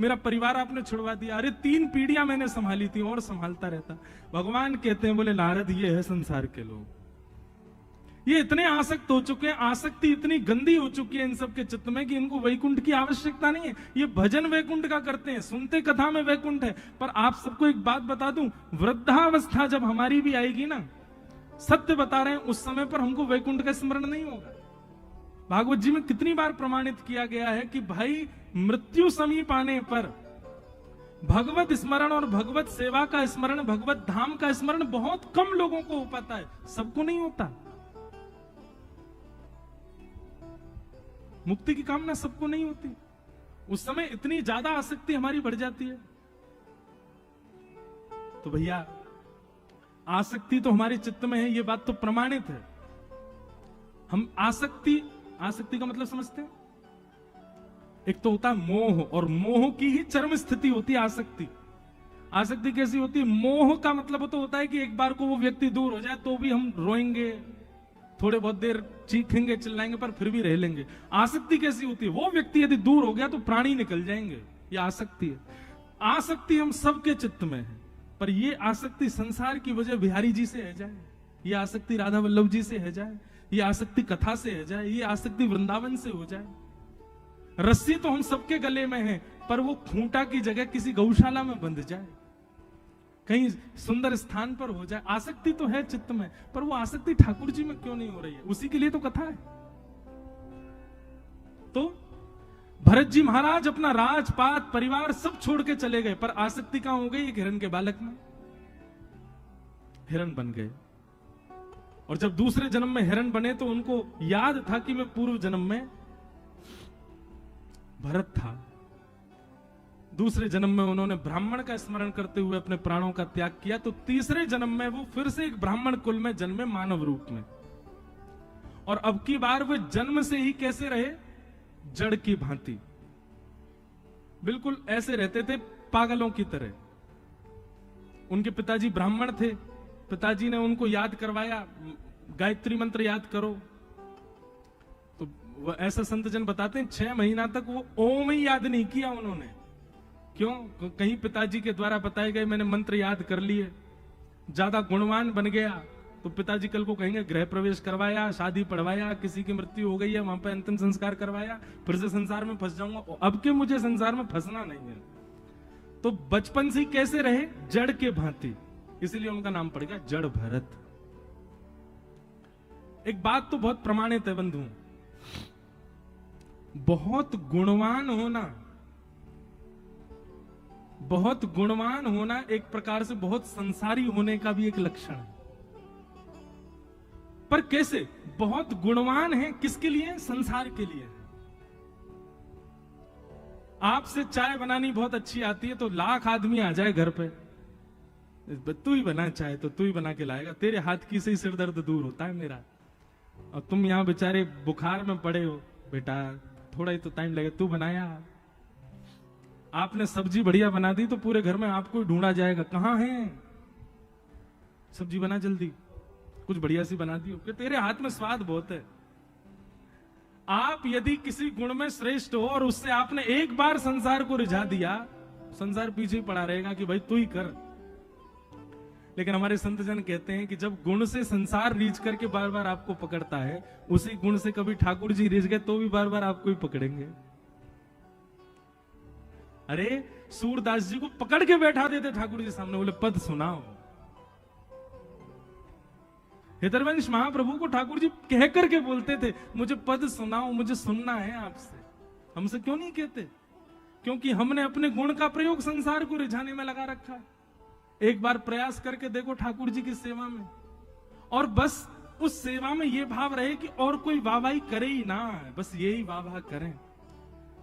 मेरा परिवार आपने छुड़वा दिया, अरे 3 पीढ़ियां मैंने संभाली थी और संभालता रहता। भगवान कहते हैं, बोले नारद, ये है संसार के लोग, ये इतने आसक्त हो चुके हैं, आसक्ति इतनी गंदी हो चुकी है इन सब के चित्त में कि इनको वैकुंठ की आवश्यकता नहीं है। ये भजन वैकुंठ का करते हैं, सुनते कथा में वैकुंठ है। पर आप सबको एक बात बता दूं, वृद्धावस्था जब हमारी भी आएगी ना, सत्य बता रहे हैं, उस समय पर हमको वैकुंठ का स्मरण नहीं होगा। भागवत जी में कितनी बार प्रमाणित किया गया है कि भाई मृत्यु समीप आने पर भगवत स्मरण और भगवत सेवा का स्मरण, भगवत धाम का स्मरण बहुत कम लोगों को हो पाता है, सबको नहीं होता। मुक्ति की कामना सबको नहीं होती। उस समय इतनी ज्यादा आसक्ति हमारी बढ़ जाती है। तो भैया आसक्ति तो हमारे चित्त में है, ये बात तो प्रमाणित है। हम आसक्ति का मतलब समझते हैं? एक तो होता है मोह, और मोह की ही चरम स्थिति होती है आसक्ति। आसक्ति कैसी होती है? मोह का मतलब तो होता है कि एक बार को वो व्यक्ति दूर हो जाए तो भी हम रोएंगे, थोड़े बहुत देर चीखेंगे चिल्लाएंगे, पर फिर भी रह लेंगे। आसक्ति कैसी होती है? वो व्यक्ति यदि दूर हो गया तो प्राणी निकल जाएंगे, ये आसक्ति है। आसक्ति हम सबके चित्त में है, पर ये आसक्ति संसार की वजह बिहारी जी से है जाए, ये आसक्ति राधा वल्लभ जी से है जाए, ये आसक्ति कथा से है जाए, ये आसक्ति वृंदावन से हो जाए। रस्सी तो हम सबके गले में है, पर वो खूंटा की जगह किसी गौशाला में बंध जाए, कहीं सुंदर स्थान पर हो जाए। आसक्ति तो है चित्त में, पर वो आसक्ति ठाकुर जी में क्यों नहीं हो रही है? उसी के लिए तो कथा है। तो भरत जी महाराज अपना राजपाट परिवार सब छोड़ के चले गए, पर आसक्ति कहां हो गई? एक हिरण के बालक में हिरण बन गए। और जब दूसरे जन्म में हिरण बने तो उनको याद था कि मैं पूर्व जन्म में भरत था। दूसरे जन्म में उन्होंने ब्राह्मण का स्मरण करते हुए अपने प्राणों का त्याग किया, तो तीसरे जन्म में वो फिर से एक ब्राह्मण कुल में जन्मे, मानव रूप में। और अब की बार वो जन्म से ही कैसे रहे? जड़ की भांति, बिल्कुल ऐसे रहते थे पागलों की तरह। उनके पिताजी ब्राह्मण थे, पिताजी ने उनको याद करवाया, गायत्री मंत्र याद करो। तो वो ऐसा संत जन बताते हैं 6 महीना तक वो ओम ही याद नहीं किया उन्होंने। क्यों? कहीं पिताजी के द्वारा बताए गए मैंने मंत्र याद कर लिए, ज्यादा गुणवान बन गया तो पिताजी कल को कहेंगे गृह प्रवेश करवाया, शादी पढ़वाया, किसी की मृत्यु हो गई है वहां पे अंतिम संस्कार करवाया, फिर से संसार में फंस जाऊंगा। अब के मुझे संसार में फंसना नहीं है। तो बचपन से कैसे रहे? जड़ के भांति, इसलिए उनका नाम पड़ गया जड़ भरत। एक बात तो बहुत प्रमाणित है बंधु, बहुत गुणवान होना एक प्रकार से बहुत संसारी होने का भी एक लक्षण है। पर कैसे? बहुत गुणवान है किसके लिए? संसार के लिए। आपसे चाय बनानी बहुत अच्छी आती है तो लाख आदमी आ जाए घर पे, तू ही बना चाय तो तू ही बना के लाएगा, तेरे हाथ की से ही सिर दर्द दूर होता है मेरा। और तुम यहां बेचारे बुखार में पड़े हो, बेटा थोड़ा ही तो टाइम लगे, तू बनाया। आपने सब्जी बढ़िया बना दी तो पूरे घर में आपको ही ढूंढा जाएगा, कहां है सब्जी, बना जल्दी, कुछ बढ़िया सी बना दी हो, कि तेरे हाथ में स्वाद बहुत है। आप यदि किसी गुण में श्रेष्ठ हो और उससे आपने एक बार संसार को रिझा दिया, संसार पीछे ही पड़ा रहेगा कि भाई तू ही कर। लेकिन हमारे संत जन कहते हैं कि जब गुण से संसार रीझ करके बार बार आपको पकड़ता है, उसी गुण से कभी ठाकुर जी रीझ गए तो भी बार बार आपको ही पकड़ेंगे। अरे सूरदास जी को पकड़ के बैठा देते ठाकुर जी सामने, बोले पद सुनाओ। हितरवंश महाप्रभु को ठाकुर जी कह करके बोलते थे मुझे पद सुनाओ, मुझे सुनना है आपसे। हमसे क्यों नहीं कहते? क्योंकि हमने अपने गुण का प्रयोग संसार को रिझाने में लगा रखा है। एक बार प्रयास करके देखो ठाकुर जी की सेवा में, और बस उस सेवा में यह भाव रहे कि और कोई वाहवाही करे ही ना, बस यही वाह करें।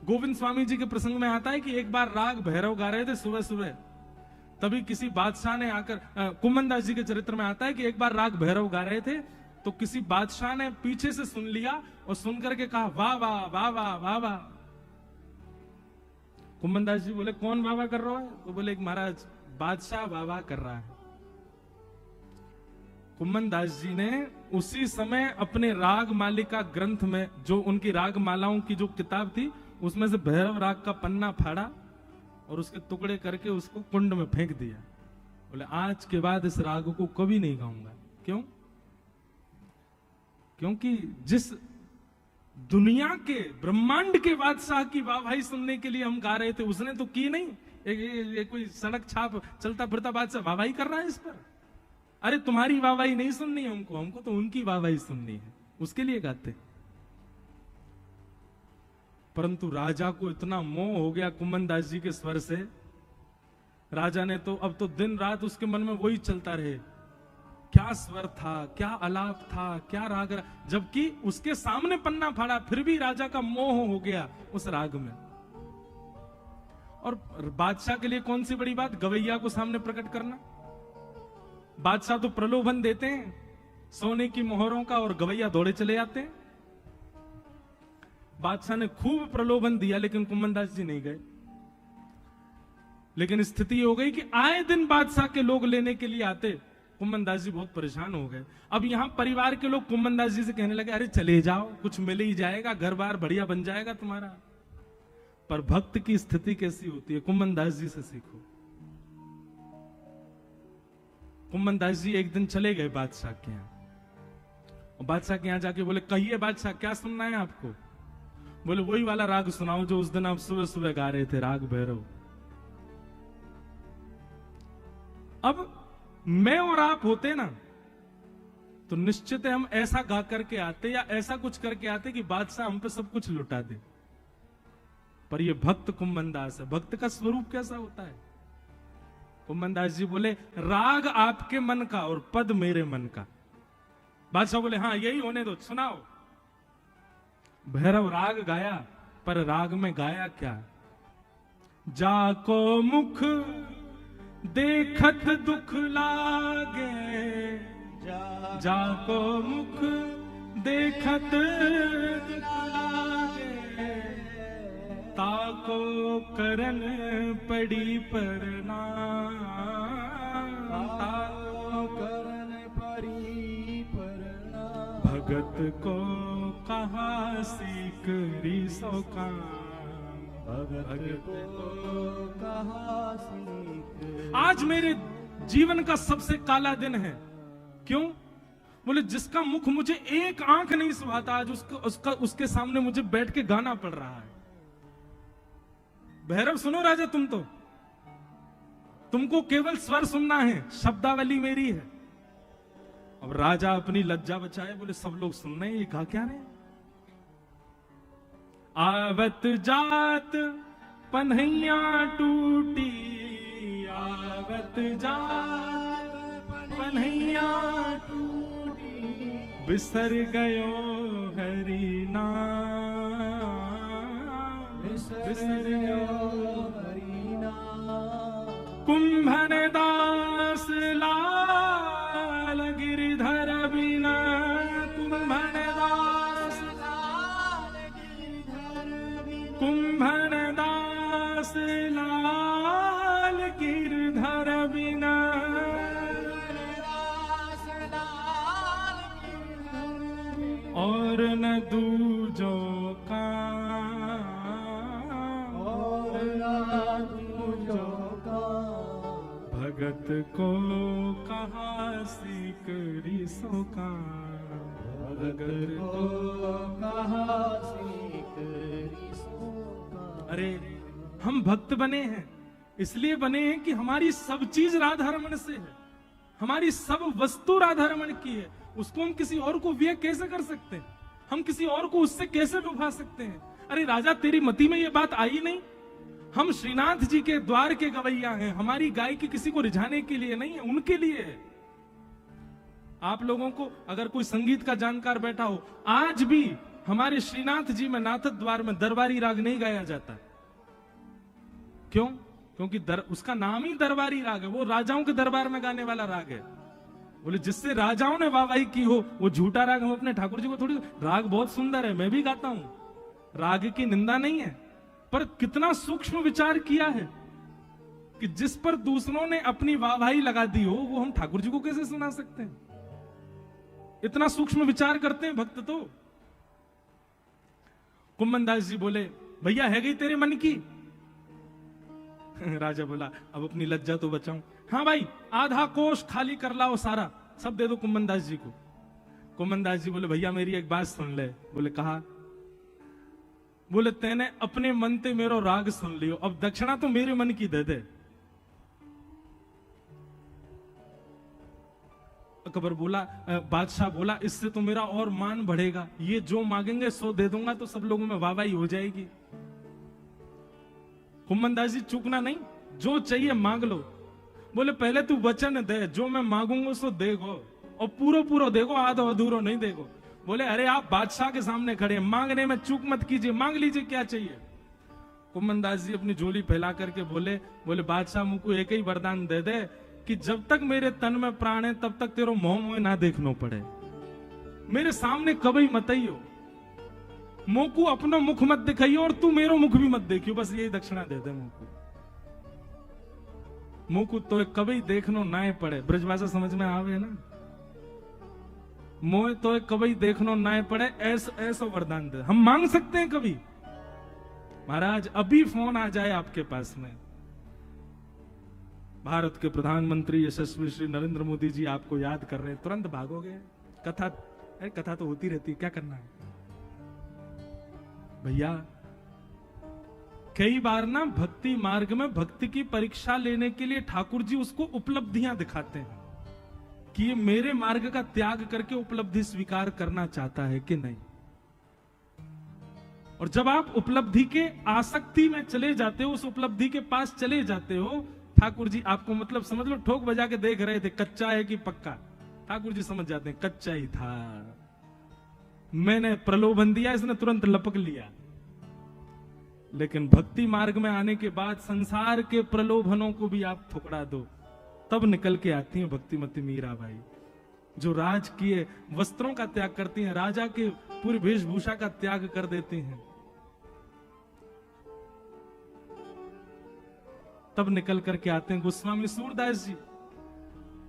गोविंद स्वामी जी के प्रसंग में आता है कि एक बार राग भैरव गा रहे थे सुबह सुबह, तभी किसी बादशाह ने आकर, कुमन दास जी के चरित्र में आता है कि एक बार राग भैरव गा रहे थे तो किसी बादशाह ने पीछे से सुन लिया और सुन करके कहा वाह वाह वाह वाह वाह वाह। कुमन दास जी बोले कौन वाह वाह कर रहा है? तो बोले एक महाराज बादशाह वाह वाह कर रहा है। कुमन दास जी ने उसी समय अपने राग मालिका ग्रंथ में, जो उनकी राग मालाओं की जो किताब थी, उसमें से भैरव राग का पन्ना फाड़ा और उसके टुकड़े करके उसको कुंड में फेंक दिया। बोले आज के बाद इस राग को कभी नहीं गाऊंगा। क्यों? क्योंकि जिस दुनिया के ब्रह्मांड के बादशाह की वाहवाही सुनने के लिए हम गा रहे थे, उसने तो की नहीं। एक कोई सड़क छाप चलता फिरता बादशाह वाहवाही कर रहा है इस पर। अरे तुम्हारी वाहवाही नहीं सुननी हमको, हमको तो उनकी वाहवाही सुननी है, उसके लिए गाते। परंतु राजा को इतना मोह हो गया कुम्मन दास जी के स्वर से, राजा ने तो अब तो दिन रात उसके मन में वही चलता रहे, क्या स्वर था, क्या आलाप था, क्या राग, जबकि उसके सामने पन्ना फाड़ा फिर भी राजा का मोह हो गया उस राग में। और बादशाह के लिए कौन सी बड़ी बात, गवैया को सामने प्रकट करना। बादशाह तो प्रलोभन देते हैं सोने की मोहरों का और गवैया दौड़े चले जाते हैं। बादशाह ने खूब प्रलोभन दिया लेकिन कुम्मन दास जी नहीं गए। लेकिन स्थिति हो गई कि आए दिन बादशाह के लोग लेने के लिए आते, कुम्मन दास जी बहुत परेशान हो गए। अब यहां परिवार के लोग कुम्मन दास जी से कहने लगे, अरे चले जाओ, कुछ मिल ही जाएगा, घर बार बढ़िया बन जाएगा तुम्हारा। पर भक्त की स्थिति कैसी होती है, कुम्मन दास जी से सीखो। कुम्मन दास जी एक दिन चले गए बादशाह के यहां, और बादशाह के यहां जाके बोले, कहिए बादशाह क्या सुनना है आपको। बोले वही वाला राग सुनाओ जो उस दिन आप सुबह सुबह गा रहे थे, राग भैरव। अब मैं और आप होते ना तो निश्चित है हम ऐसा गा करके आते या ऐसा कुछ करके आते कि बादशाह हम पे सब कुछ लुटा दे। पर ये भक्त कुम्मन दास है, भक्त का स्वरूप कैसा होता है। कुम्मन दास जी बोले, राग आपके मन का और पद मेरे मन का। बादशाह बोले, हाँ यही होने दो, सुनाओ। भैरव राग गाया, पर राग में गाया क्या, जाको मुख देखत दुख लागे, जाको मुख देखत दुख लागे, ताको करन पड़ी प्रणाम, ताको करन पड़ी प्रणाम, भगत को कहा सीख सो काम, भगत को कहा सीख। आज मेरे जीवन का सबसे काला दिन है। क्यों? बोले जिसका मुख मुझे एक आंख नहीं सुहाता, आज उसके सामने मुझे बैठ के गाना पड़ रहा है। भैरव सुनो राजा, तुमको केवल स्वर सुनना है, शब्दावली मेरी है। अब राजा अपनी लज्जा बचाए, बोले सब लोग सुन रहे हैं, ये गा क्या रहे हैं। आवत जात पन्हैया टूटी, आवत जात पन्हैया टूटी, बिसर गयो हरि नाम, बिसर गयो हरि नाम। कुंभन दास लाल गिरधर बिना, कुंभन दास लाल गिरधर बिना, कुंभन दास लाल गिरधर बिना, और न दूजो का, और न दूजो का, भगत को कहा सीख सो का, भगत को कहा सीख सो का। अरे हम भक्त बने हैं, इसलिए बने हैं कि हमारी सब चीज राधा रमण से है, हमारी सब वस्तु राधा रमण की है। उसको हम किसी और को व्यय कैसे कर सकते हैं, हम किसी और को उससे कैसे डुबा सकते हैं। अरे राजा तेरी मति में ये बात आई नहीं, हम श्रीनाथ जी के द्वार के गवैया हैं, हमारी गायकी किसी को रिझाने के लिए नहीं है, उनके लिए है। आप लोगों को अगर कोई संगीत का जानकार बैठा हो, आज भी हमारे श्रीनाथ जी में नाथ द्वार में दरबारी राग नहीं गाया जाता। क्यों? क्योंकि उसका नाम ही दरबारी राग है, वो राजाओं के दरबार में गाने वाला राग है। बोले जिससे राजाओं ने वाहवाही की हो वो झूठा राग। हम अपने ठाकुर जी को थोड़ी, राग बहुत सुंदर है, मैं भी गाता हूं, राग की निंदा नहीं है, पर कितना सूक्ष्म विचार किया है कि जिस पर दूसरों ने अपनी वाहवाही लगा दी हो वो हम ठाकुर जी को कैसे सुना सकते हैं। इतना सूक्ष्म विचार करते हैं भक्त तो। कुम्मन दास जी बोले, भैया है गई तेरे मन की। राजा बोला, अब अपनी लज्जा तो बचाऊं। हाँ भाई, आधा कोष खाली कर लाओ, सारा सब दे दो कुम्मन दास जी को। कुम्मन दास जी बोले, भैया मेरी एक बात सुन ले। बोले कहा। बोले तेने अपने मन ते मेरो राग सुन लियो, अब दक्षिणा तो मेरे मन की दे दे। अकबर बोला, बादशाह बोला, इससे तो मेरा और मान बढ़ेगा, ये जो मांगेंगे सो दे दूंगा तो सब लोगों में वाहवाही हो जाएगी। कुम्मन दास जी चूकना नहीं, जो चाहिए मांग लो। बोले पहले तू वचन दे, जो मैं मांगूंगा उसको देगो, और पूरा पूरा देखो, आधा अधूरो नहीं देखो। बोले अरे आप बादशाह के सामने खड़े हैं, मांगने में चूक मत कीजिए, मांग लीजिए क्या चाहिए। कुम्मन दास जी अपनी झोली फैला करके बोले बादशाह मुझको एक ही वरदान दे दे कि जब तक मेरे तन में प्राण है तब तक तेरो मोह मोह ना देखना पड़े, मेरे सामने कभी मत आइयो, मोकू अपना मुख मत दिखाइयो और तू मेरो मुख भी मत देखियो, बस यही दक्षिणा दे दे मोकू। मोकू तो कभी देखनो ना पड़े, ब्रजभाषा समझ में आवे ना, मोह तो कभी देखनो ना पड़े, ऐसा वरदान दे। हम मांग सकते हैं कभी? महाराज अभी फोन आ जाए आपके पास में, भारत के प्रधानमंत्री यशस्वी श्री नरेंद्र मोदी जी आपको याद कर रहे हैं, तुरंत भागोगे? कथा तो होती रहती है, क्या करना है भैया। कई बार ना भक्ति मार्ग में भक्ति की परीक्षा लेने के लिए ठाकुर जी उसको उपलब्धियां दिखाते हैं कि ये मेरे मार्ग का त्याग करके उपलब्धि स्वीकार करना चाहता है कि नहीं। और जब आप उपलब्धि के आसक्ति में चले जाते हो, उस उपलब्धि के पास चले जाते हो, ठाकुर जी आपको मतलब समझ लो ठोक बजा के देख रहे थे, कच्चा है कि पक्का। ठाकुर जी समझ जाते हैं कच्चा ही था, मैंने प्रलोभन दिया, इसने तुरंत लपक लिया। लेकिन भक्ति मार्ग में आने के बाद संसार के प्रलोभनों को भी आप ठुकरा दो, तब निकल के आती है भक्तिमती मीराबाई, जो राजकीय वस्त्रों का त्याग करती हैं, राजा के पूरी वेशभूषा का त्याग कर देती हैं, तब निकल करके आते हैं गोस्वामी सूरदास जी।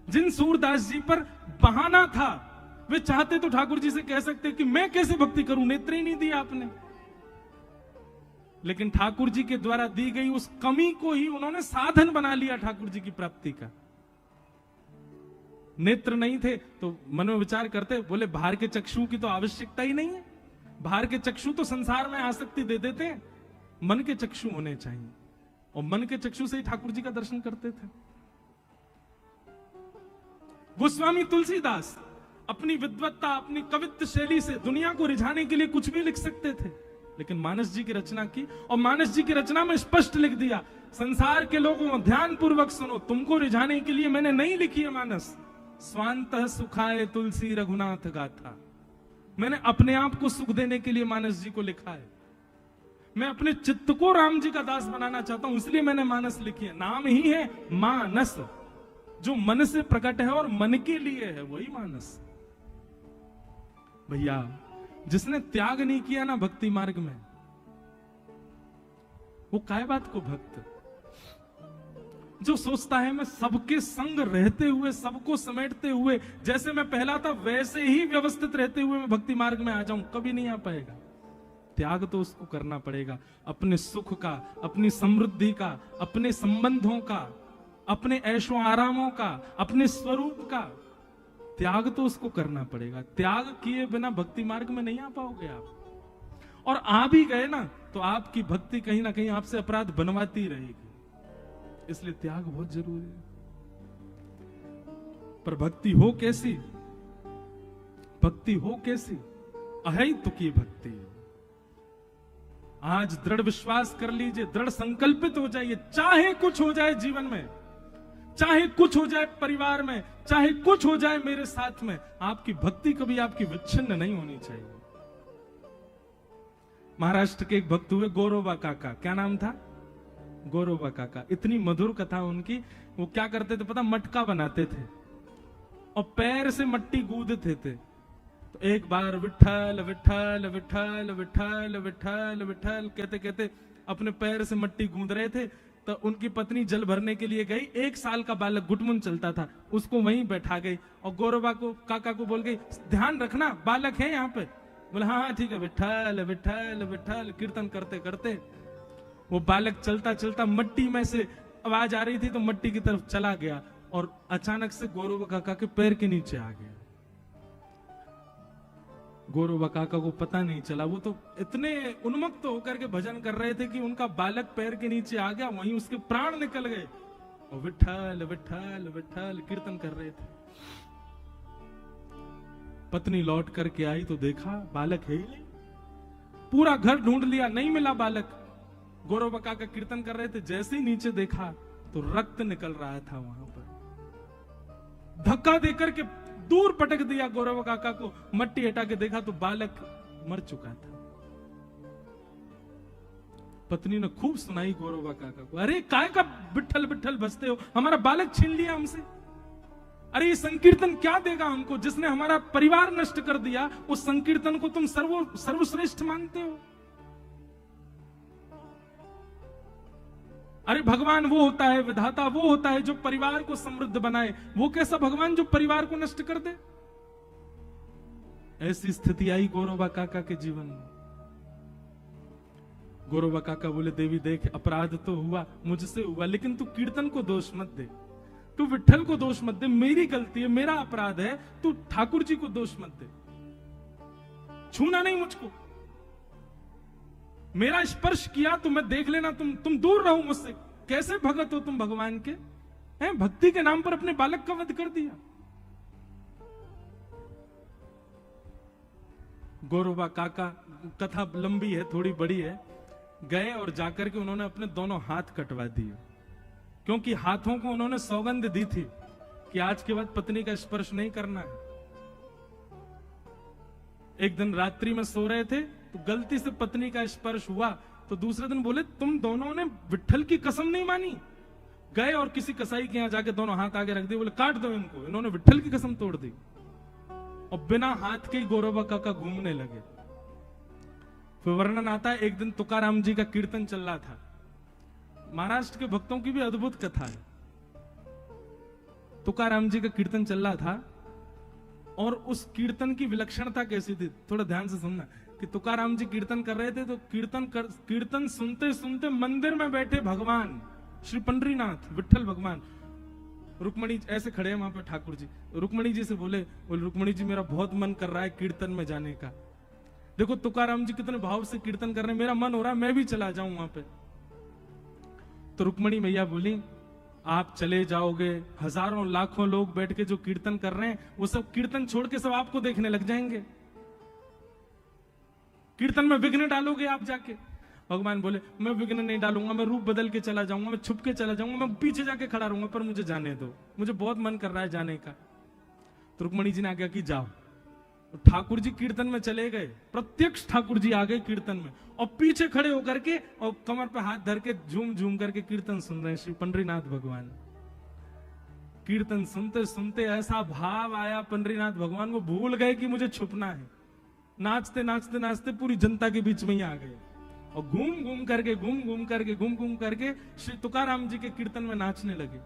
जिन सूरदास जी पर बहाना था, वे चाहते तो ठाकुर जी से कह सकते कि मैं कैसे भक्ति करूं, नेत्र ही नहीं दिया आपने। लेकिन ठाकुर जी के द्वारा दी गई उस कमी को ही उन्होंने साधन बना लिया ठाकुर जी की प्राप्ति का। नेत्र नहीं थे तो मन में विचार करते, बोले बाहर के चक्षु की तो आवश्यकता ही नहीं है, बाहर के चक्षु तो संसार में आसक्ति दे देते हैं, मन के चक्षु होने चाहिए। और मन के चक्षु से ही ठाकुर जी का दर्शन करते थे। गोस्वामी तुलसीदास अपनी विद्वत्ता, अपनी कवित्व शैली से दुनिया को रिझाने के लिए कुछ भी लिख सकते थे, लेकिन मानस जी की रचना की, और मानस जी की रचना में स्पष्ट लिख दिया, संसार के लोगों ध्यान पूर्वक सुनो, तुमको रिझाने के लिए मैंने नहीं लिखी है मानस, स्वांतः सुखाए तुलसी रघुनाथ गाथा, मैंने अपने आप को सुख देने के लिए मानस जी को लिखा है। मैं अपने चित्त को राम जी का दास बनाना चाहता हूं, इसलिए मैंने मानस लिखी है। नाम ही है मानस, जो मन से प्रकट है और मन के लिए है, वही मानस। भैया जिसने त्याग नहीं किया ना भक्ति मार्ग में, वो काय बात को भक्त। जो सोचता है मैं सबके संग रहते हुए, सबको समेटते हुए, जैसे मैं पहला था वैसे ही व्यवस्थित रहते हुए मैं भक्ति मार्ग में आ जाऊं, कभी नहीं आ पाएगा। त्याग तो उसको करना पड़ेगा, अपने सुख का, अपनी समृद्धि का, अपने संबंधों का, अपने ऐशो आरामों का, अपने स्वरूप का त्याग तो उसको करना पड़ेगा। त्याग किए बिना भक्ति मार्ग में नहीं आ पाओगे आप। और आ भी गए ना तो आपकी भक्ति कहीं ना कहीं आपसे अपराध बनवाती रहेगी, इसलिए त्याग बहुत जरूरी है। पर भक्ति हो कैसी? भक्ति हो कैसी? अहितु की भक्ति। आज दृढ़ विश्वास कर लीजिए, दृढ़ संकल्पित हो जाइए, चाहे कुछ हो जाए जीवन में, चाहे कुछ हो जाए परिवार में, चाहे कुछ हो जाए मेरे साथ में, आपकी भक्ति कभी आपकी विच्छिन्न नहीं होनी चाहिए। महाराष्ट्र के एक भक्त हुए गौरवा काका, क्या नाम था? गौरवा काका। इतनी मधुर कथा उनकी। वो क्या करते थे पता? मटका बनाते थे और पैर से मट्टी गूंदते थे। तो एक बार विठल विठल विठल विठल विठल विठल कहते कहते अपने पैर से मट्टी गूंद रहे थे, तो उनकी पत्नी जल भरने के लिए गई। 1 साल का बालक गुटमुन चलता था, उसको वहीं बैठा गई और गौरवा को काका को बोल गई, ध्यान रखना बालक है यहाँ पे। बोले हाँ हाँ ठीक है। विठल विठल विठल कीर्तन करते करते वो बालक चलता चलता मट्टी में से आवाज आ रही थी तो मट्टी की तरफ चला गया और अचानक से गौरवा काका के पैर के नीचे आ गया। गौरवा काका को पता नहीं चला, वो तो इतने उन्मत्त होकर के भजन कर रहे थे कि उनका बालक पैर के नीचे आ गया, वहीं उसके प्राण निकल गए और विठल विठल विठल कीर्तन कर रहे थे। पत्नी लौट करके आई तो देखा बालक है ही नहीं। पूरा घर ढूंढ लिया, नहीं मिला बालक। गौरव काका कीर्तन कर रहे थे, जैसे ही नीचे देखा तो रक्त निकल रहा था वहां पर। धक्का देकर के दूर पटक दिया गौरव काका को, मट्टी हटा के देखा तो बालक मर चुका था। पत्नी ने खूब सुनाई गौरव काका को, अरे काय का बिट्ठल बिट्ठल बसते हो, हमारा बालक छीन लिया हमसे। अरे ये संकीर्तन क्या देगा हमको, जिसने हमारा परिवार नष्ट कर दिया, उस संकीर्तन को तुम सर्वश्रेष्ठ मानते हो। अरे भगवान वो होता है, विधाता वो होता है जो परिवार को समृद्ध बनाए, वो कैसा भगवान जो परिवार को नष्ट कर दे। ऐसी स्थिति आई गौरव काका के जीवन में। गौरव काका बोले, देवी देख, अपराध तो हुआ, मुझसे हुआ, लेकिन तू कीर्तन को दोष मत दे, तू विट्ठल को दोष मत दे, मेरी गलती है, मेरा अपराध है, तू ठाकुर जी को दोष मत दे। छूना नहीं मुझको, मेरा स्पर्श किया तो मैं देख लेना, तुम दूर रहो मुझसे। कैसे भगत हो तुम भगवान के, हैं? भक्ति के नाम पर अपने बालक का वध कर दिया। गौरवा काका, कथा लंबी है, थोड़ी बड़ी है, गए और जाकर के उन्होंने अपने दोनों हाथ कटवा दिए, क्योंकि हाथों को उन्होंने सौगंध दी थी कि आज के बाद पत्नी का स्पर्श नहीं करना है। एक दिन रात्रि में सो रहे थे तो गलती से पत्नी का स्पर्श हुआ, तो दूसरे दिन बोले, तुम दोनों ने विट्ठल की कसम नहीं मानी। गए और किसी कसाई के यहां जाके दोनों हाथ आगे रख दिए, बोले काट दो इनको। इन्होंने विट्ठल की कसम तोड़ दी और बिना हाथ के ही गौरव काका घूमने लगे। फिर वर्णन आता है, एक दिन तुकाराम जी का कीर्तन चल रहा था। महाराष्ट्र के भक्तों की भी अद्भुत कथा है। तुकाराम जी का कीर्तन चल रहा था और उस कीर्तन की विलक्षणता कैसी थी, थोड़ा ध्यान से सुनना। कि तुकाराम जी कीर्तन कर रहे थे तो कीर्तन सुनते सुनते मंदिर में बैठे भगवान श्री पंडरीनाथ विट्ठल भगवान, रुक्मणी ऐसे खड़े हैं वहां पर, ठाकुर जी रुक्मणी जी से बोले रुक्मणी जी, मेरा बहुत मन कर रहा है कीर्तन में जाने का। देखो तुकाराम जी कितने भाव से कीर्तन कर रहे हैं, मेरा मन हो रहा है मैं भी चला जाऊं वहां पे। तो रुक्मणी मैया बोली, आप चले जाओगे, हजारों लाखों लोग बैठ के जो कीर्तन कर रहे हैं, वो सब कीर्तन छोड़ के सब आपको देखने लग जाएंगे। कीर्तन में विघ्न डालोगे आप जाके। भगवान बोले, मैं विघ्न नहीं डालूंगा, मैं रूप बदल के चला जाऊंगा, मैं छुप के चला जाऊंगा, मैं पीछे जाके खड़ा रहूंगा, पर मुझे जाने दो, मुझे बहुत मन कर रहा है जाने का। तो रुक्मणी जी ने आज्ञा की, जाओ। तो ठाकुर जी कीर्तन में चले गए, प्रत्यक्ष ठाकुर जी आ गए कीर्तन में, और पीछे खड़े होकर के और कमर पे हाथ धर के झूम झूम करके कीर्तन सुन रहे हैं श्री पंडरीनाथ भगवान। कीर्तन सुनते सुनते ऐसा भाव आया, पंडरीनाथ भगवान को भूल गए कि मुझे छुपना है। नाचते नाचते नाचते पूरी जनता के बीच में ही आ गए और घूम घूम करके श्री तुकाराम जी के कीर्तन में नाचने लगे।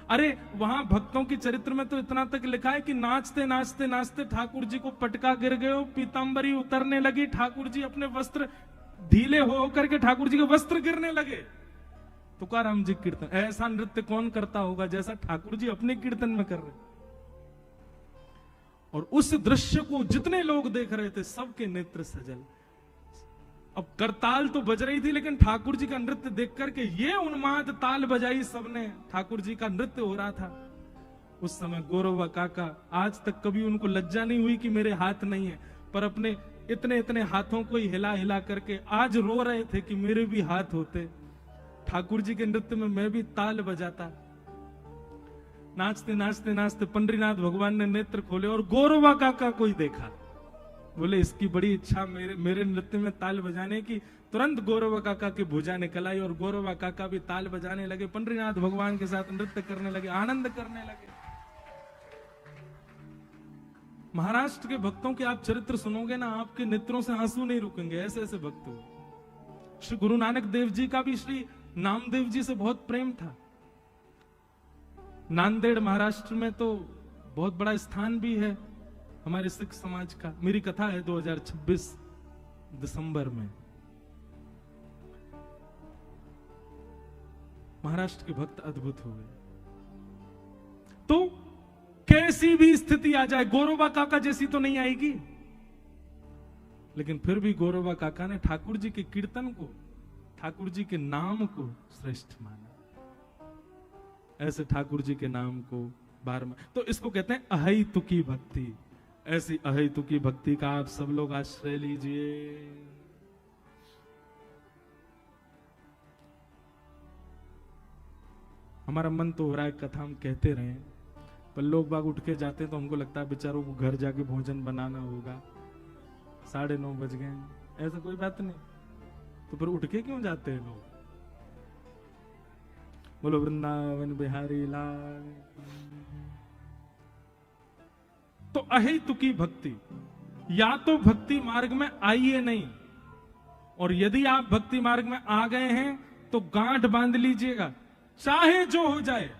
अरे वहां भक्तों की चरित्र में तो इतना तक लिखा है कि नाचते नाचते नाचते ठाकुर जी को पटका गिर गए, पीतांबरी उतरने लगी, ठाकुर जी अपने वस्त्र ढीले हो करके ठाकुर जी के वस्त्र गिरने लगे। तुकाराम जी कीर्तन, ऐसा नृत्य कौन करता होगा जैसा ठाकुर जी अपने कीर्तन में कर रहे। और उस दृश्य को जितने लोग देख रहे थे सबके नेत्र सजल। अब करताल तो बज रही थी, लेकिन ठाकुर जी का नृत्य देख करके ये उन्माद ताल बजाई सबने, ठाकुर जी का नृत्य हो रहा था। उस समय गौरव काका, आज तक कभी उनको लज्जा नहीं हुई कि मेरे हाथ नहीं है, पर अपने इतने इतने हाथों को ही हिला हिला करके आज रो रहे थे कि मेरे भी हाथ होते, ठाकुर जी के नृत्य में मैं भी ताल बजाता। नाचते नाचते नाचते पंडरीनाथ भगवान ने नेत्र खोले और गौरवा काका को ही देखा। बोले, इसकी बड़ी इच्छा मेरे नृत्य में ताल बजाने की। तुरंत गौरवा काका की भुजा निकल आई और गौरवा काका भी ताल बजाने लगे, पंडरीनाथ भगवान के साथ नृत्य करने लगे, आनंद करने लगे। महाराष्ट्र के भक्तों के आप चरित्र सुनोगे ना, आपके नेत्रों से आंसू नहीं रुकेंगे, ऐसे ऐसे भक्त हो। श्री गुरु नानक देव जी का भी श्री नामदेव जी से बहुत प्रेम था। नांदेड़ महाराष्ट्र में तो बहुत बड़ा स्थान भी है हमारे सिख समाज का। मेरी कथा है 2026 दिसंबर में। महाराष्ट्र के भक्त अद्भुत हो गए। तो कैसी भी स्थिति आ जाए, गौरवा काका जैसी तो नहीं आएगी, लेकिन फिर भी गौरवा काका ने ठाकुर जी के कीर्तन को, ठाकुर जी के नाम को श्रेष्ठ माना। ऐसे ठाकुर जी के नाम को बार तो इसको कहते हैं अहैतुकी भक्ति। ऐसी अहैतुकी भक्ति का आप सब लोग आश्रय लीजिए। हमारा मन तो हो रहा है कथा हम कहते रहे, पर लोग बाग उठ के जाते हैं तो हमको लगता है बेचारों को घर जाके भोजन बनाना होगा, 9:30 बज गए। ऐसा कोई बात नहीं, तो फिर उठ के क्यों जाते हैं लोग? बोलो वृंदावन बिहारी लाल। तो अहेतुकी भक्ति, या तो भक्ति मार्ग में आइए नहीं, और यदि आप भक्ति मार्ग में आ गए हैं तो गांठ बांध लीजिएगा, चाहे जो हो जाए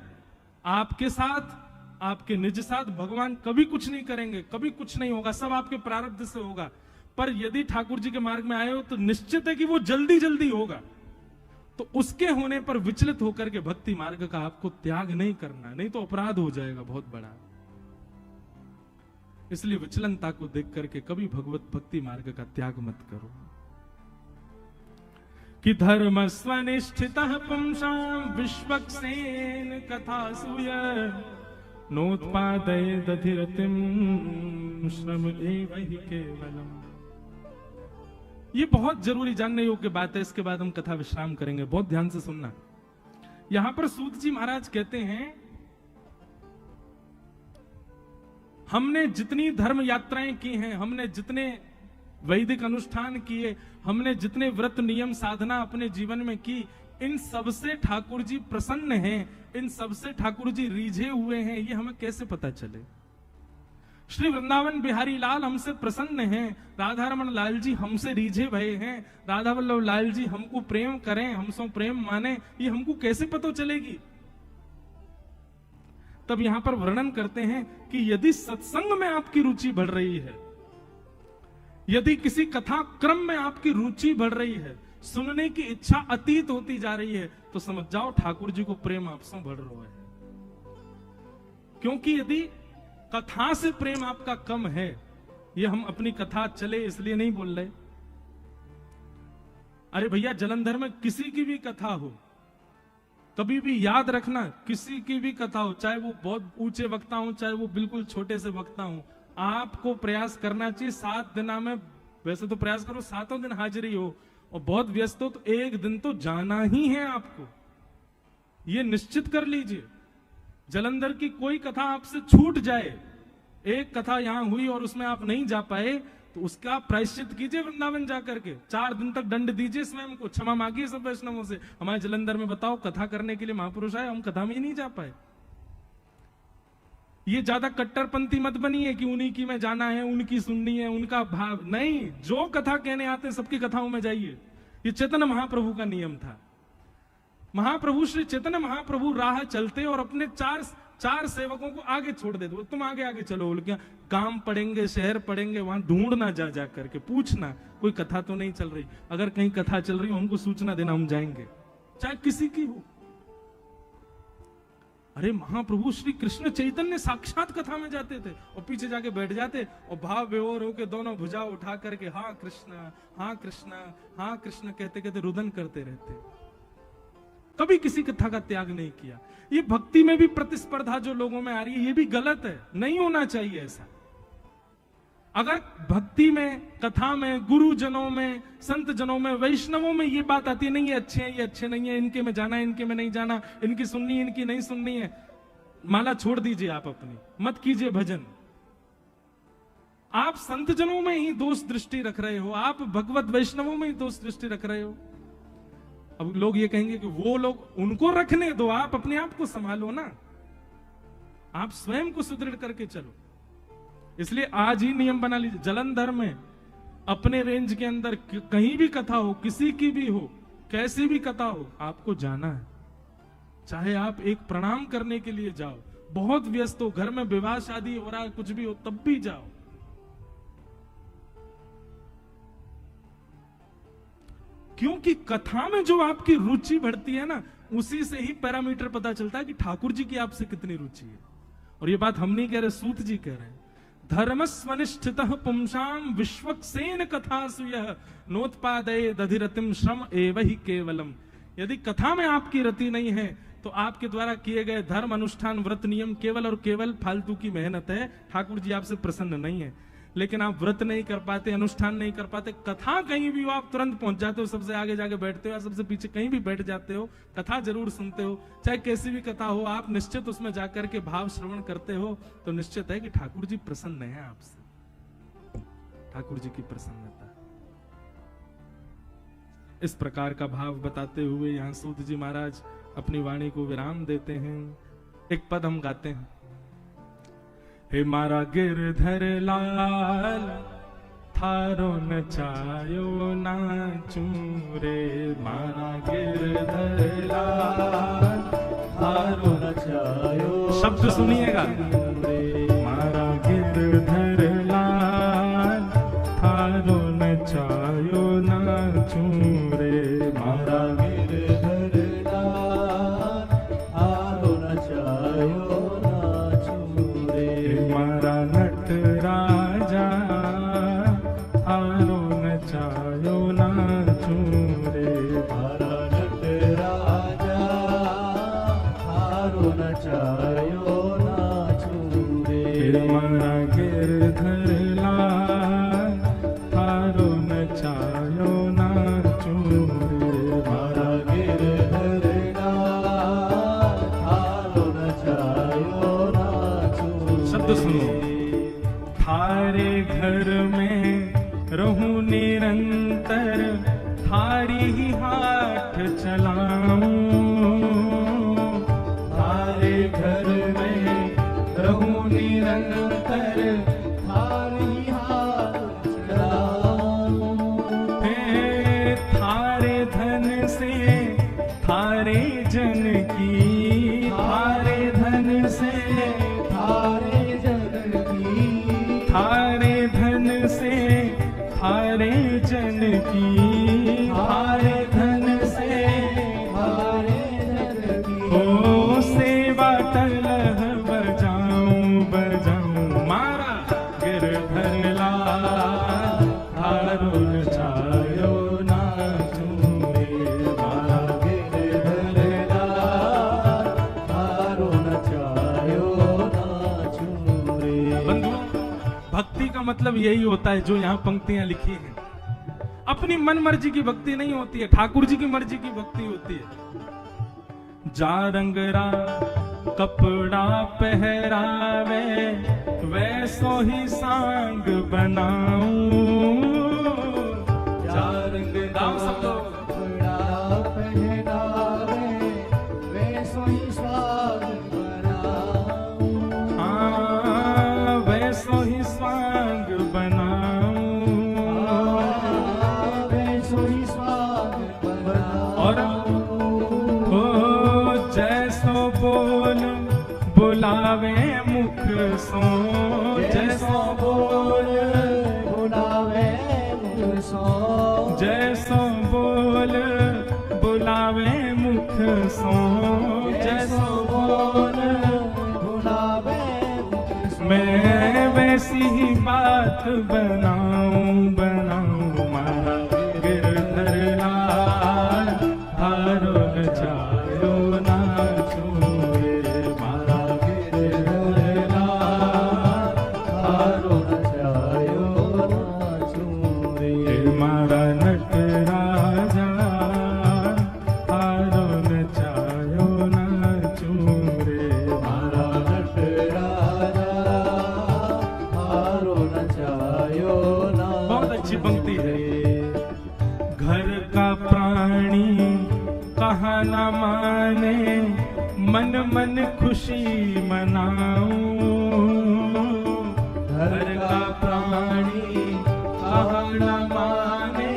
आपके साथ, आपके निज साथ भगवान कभी कुछ नहीं करेंगे, कभी कुछ नहीं होगा, सब आपके प्रारब्ध से होगा। पर यदि ठाकुर जी के मार्ग में आए हो तो निश्चित है कि वो जल्दी जल्दी होगा। तो उसके होने पर विचलित होकर के भक्ति मार्ग का आपको त्याग नहीं करना, नहीं तो अपराध हो जाएगा बहुत बड़ा। इसलिए विचलनता को देख करके कभी भगवत भक्ति मार्ग का त्याग मत करो। कि धर्म स्वनिष्ठितः पुंसां विश्वक्सेन कथा सूय नोत्पादये दधिरतिम श्रम एव हि केवलम। ये बहुत जरूरी जानने योग्य बात है, इसके बाद हम कथा विश्राम करेंगे, बहुत ध्यान से सुनना। यहां पर सूत जी महाराज कहते हैं, हमने जितनी धर्म यात्राएं की हैं, हमने जितने वैदिक अनुष्ठान किए, हमने जितने व्रत नियम साधना अपने जीवन में की, इन सबसे ठाकुर जी प्रसन्न हैं, इन सबसे ठाकुर जी रीझे हुए हैं, ये हमें कैसे पता चले? श्री वृंदावन बिहारी लाल हमसे प्रसन्न हैं, राधा रमन लाल जी हमसे रीझे भये हैं, राधा वल्लभ लाल जी हमको प्रेम करें, हमसे प्रेम माने, ये हमको कैसे पता चलेगी? तब यहां पर वर्णन करते हैं कि यदि सत्संग में आपकी रुचि बढ़ रही है, यदि किसी कथा क्रम में आपकी रुचि बढ़ रही है, सुनने की इच्छा अतीत होती जा रही है, तो समझ जाओ ठाकुर जी को प्रेम आपसे बढ़ रहा है। क्योंकि यदि कथा से प्रेम आपका कम है, ये हम अपनी कथा चले इसलिए नहीं बोल रहे, अरे भैया जलंधर में किसी की भी कथा हो, कभी भी याद रखना, किसी की भी कथा हो, चाहे वो बहुत ऊंचे वक्ता हो, चाहे वो बिल्कुल छोटे से वक्ता हो, आपको प्रयास करना चाहिए 7 दिन में, वैसे तो प्रयास करो 7 दिन हाजिरी हो, और बहुत व्यस्त हो तो एक दिन तो जाना ही है आपको, ये निश्चित कर लीजिए। जलंधर की कोई कथा आपसे छूट जाए, एक कथा यहां हुई और उसमें आप नहीं जा पाए, तो उसका प्रायश्चित कीजिए वृंदावन जाकर के, 4 दिन तक दंड दीजिए स्वयं को, क्षमा मांगिए सब वैष्णवों से। हमारे जलंधर में बताओ कथा करने के लिए महापुरुष आए, हम कथा में ही नहीं जा पाए। ये ज्यादा कट्टरपंथी मत बनिए कि उन्हीं की में जाना है, उनकी सुननी है, उनका भाव नहीं, जो कथा कहने आते हैं सबकी कथाओं में जाइए। ये चैतन्य महाप्रभु का नियम था। महाप्रभु श्री चैतन्य महाप्रभु राह चलते और अपने चार सेवकों को आगे छोड़ देते, तुम आगे आगे चलो, बोल क्या काम पड़ेंगे, शहर पड़ेंगे, वहां ढूंढना जा करके पूछना कोई कथा तो नहीं चल रही, अगर कहीं कथा चल रही हो हमको सूचना देना, हम जाएंगे, चाहे किसी की हो। अरे महाप्रभु श्री कृष्ण चैतन्य साक्षात कथा में जाते थे और पीछे जाके बैठ जाते और भाव विभोर होकर दोनों भुजा उठा करके हाँ कृष्ण हाँ कृष्ण हाँ कृष्ण कहते कहते रुदन करते रहते, कभी किसी कथा का त्याग नहीं किया। ये भक्ति में भी प्रतिस्पर्धा जो लोगों में आ रही है, ये भी गलत है, नहीं होना चाहिए ऐसा। अगर भक्ति में, कथा में, गुरुजनों में, संत जनों में, वैष्णवों में ये बात आती है, नहीं ये अच्छे हैं, ये अच्छे नहीं है, इनके में जाना है, इनके में नहीं जाना, इनकी सुननी, इनकी नहीं सुननी है, माला छोड़ दीजिए आप अपनी, मत कीजिए भजन। आप संत जनों में ही दोष दृष्टि रख रहे हो, आप भगवत वैष्णवों में ही दोष दृष्टि रख रहे हो। अब लोग ये कहेंगे कि वो लोग, उनको रखने दो, आप अपने आप को संभालो ना, आप स्वयं को सुदृढ़ करके चलो। इसलिए आज ही नियम बना लीजिए, जलंधर में अपने रेंज के अंदर कहीं भी कथा हो, किसी की भी हो, कैसी भी कथा हो, आपको जाना है। चाहे आप एक प्रणाम करने के लिए जाओ, बहुत व्यस्त हो, घर में विवाह शादी हो रहा है, कुछ भी हो, तब भी जाओ। क्योंकि कथा में जो आपकी रुचि बढ़ती है ना, उसी से ही पैरामीटर पता चलता है कि ठाकुर जी की आपसे कितनी रुचि है। और ये बात हम नहीं कह रहे, सूत जी कह रहे हैं। धर्मस्वनिष्ठितः पुंसां विश्वक्सेन कथासु यः नोत्पादये दधिरतिम श्रम एव हि केवलम। यदि कथा में आपकी रति नहीं है तो आपके द्वारा किए गए धर्म अनुष्ठान व्रत नियम केवल और केवल फालतू की मेहनत है, ठाकुर जी आपसे प्रसन्न नहीं है। लेकिन आप व्रत नहीं कर पाते, अनुष्ठान नहीं कर पाते, कथा कहीं भी हो आप तुरंत पहुंच जाते हो, सबसे आगे जाके बैठते हो या सबसे पीछे कहीं भी बैठ जाते हो, कथा जरूर सुनते हो, चाहे कैसी भी कथा हो, आप निश्चित उसमें जाकर के भाव श्रवण करते हो तो निश्चित है कि ठाकुर जी प्रसन्न है आपसे, ठाकुर जी की प्रसन्नता। इस प्रकार का भाव बताते हुए यहाँ सूत जी महाराज अपनी वाणी को विराम देते हैं। एक पद हम गाते हैं। हे मारा गिरधर लाल थारो नचायो नाचू रे, मारा गिरधर लाल थारो नचायो। शब्द सुनिएगा, मारा गिरधर लाल थारो नचायो नाचू रे, मारा गिरधर लाल थारो नचायो नाचू रे, मारा नट राजा थारो नचायो नाचू रे, मारा नट राजा थारो नचायो नाचू रे, मारा गिरधर लाल थारो नचायो नाचू रे, मारा गिरधर लाल थारो नचायो नाचू। शब्द सुनो। थारे घर में रहूं निरंतर, थारी ही हाथ चलाऊं, थारे घर में रहूं निरंतर, थारी ही हाथ चलाऊं, थारे धन से थारे जन की, थारे धन से थारे जन की, थारे धन से थारे जन की, थारे धन से थारे जन की, ओ सेवा टलह बजाऊं बजाऊं, मारा गिरधर लाल थारो नचायो नाचू रे, मारा गिरधर लाल थारो नचायो नाचू रे। बंधुओं, भक्ति का मतलब यही होता है जो यहाँ पंक्तियां लिखी हैं। अपनी मन मर्जी की भक्ति नहीं होती है, ठाकुर जी की मर्जी की भक्ति होती है। जा रंगरा कपड़ा पहरावे, वैसो ही सांग बनाऊं, जा रंगरा कपड़ा पहरावे, वैसो ही सांग बनाऊं, हाँ वैसो ही सांग बनाऊं, वैसो ही सांग बनाऊं, और हो जैसो बोल बुलावे मुख सो, जैसो बोल बुलावे मुख सो, जैसो बोल बुलावे मुख सो, जैसो बोल बुलावे मुख सो, मैं वैसी ही बात बनाऊं बनाऊं, मारा गिरधर लाल थारो नचायो नाचू रे, मारा गिरधर लाल थारो नचायो नाचू रे, मारा नट राजा थारो नचायो नाचू रे, मारा नट राजा थारो नचायो नाचू। बहुत अच्छी पंक्ति है। घर का प्राणी कहा न माने, मन मन खुशी मनाऊं, घर का प्राणी कहा न माने,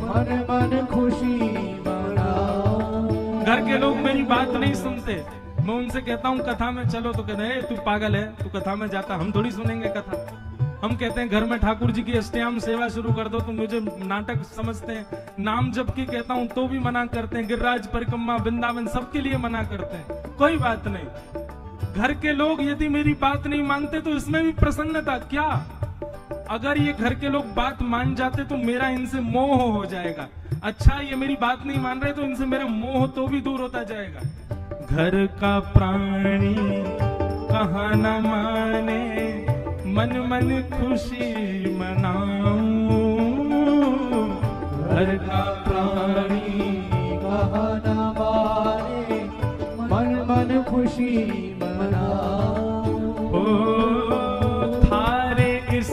मन मन खुशी मनाऊं। घर के लोग मेरी बात नहीं सुनते, मैं उनसे कहता हूँ कथा में चलो तो कहते हैं तू पागल है, तू कथा में जाता, हम थोड़ी सुनेंगे कथा। हम कहते हैं घर में ठाकुर जी की अष्टयाम सेवा शुरू कर दो, तो मुझे नाटक समझते हैं। नाम जप की कहता हूं तो भी मना करते हैं, गिरिराज परिक्रमा वृंदावन सबके लिए मना करते हैं। कोई बात नहीं, घर के लोग यदि मेरी बात नहीं मानते तो इसमें भी प्रसन्नता क्या। अगर ये घर के लोग बात मान जाते तो मेरा इनसे मोह हो जाएगा। अच्छा ये मेरी बात नहीं मान रहे तो इनसे मेरा मोह तो भी दूर होता जाएगा। घर का प्राणी कहा न माने, मन मन खुशी मनाऊं, घर का प्राणी कहा न माने, मन मन खुशी मनाऊं। ओ थारे इस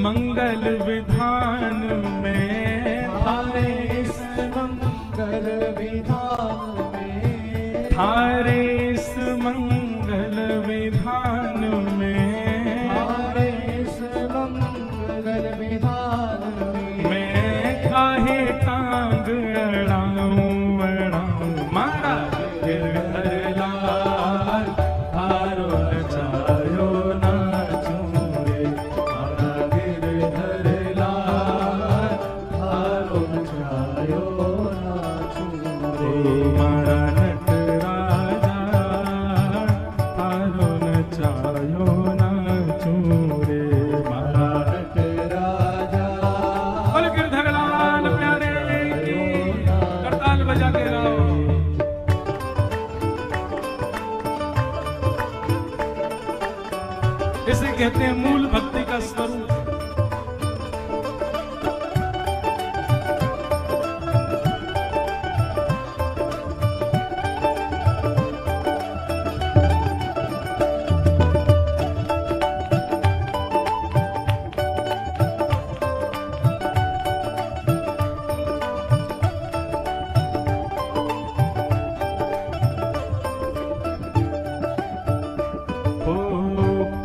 मंगल विधान में, थारे इस मंगल विधान में, थारे इस मंगल विधान में, थारे इस मंगल विधान में, मैं काहे टांग अड़ाऊं अड़ाऊं, मारा गिरधर लाल हारो नचायो नाचूं रे, मारा गिरधर लाल हारो नचायो नाचूं रे, मारा नटराजा हारो नचायो नाचूं रे, मारा राजा बोल गिरधर लाल प्यारे की, करताल बजा के रहो। इसे कहते हैं मूल भक्ति का स्वरूप।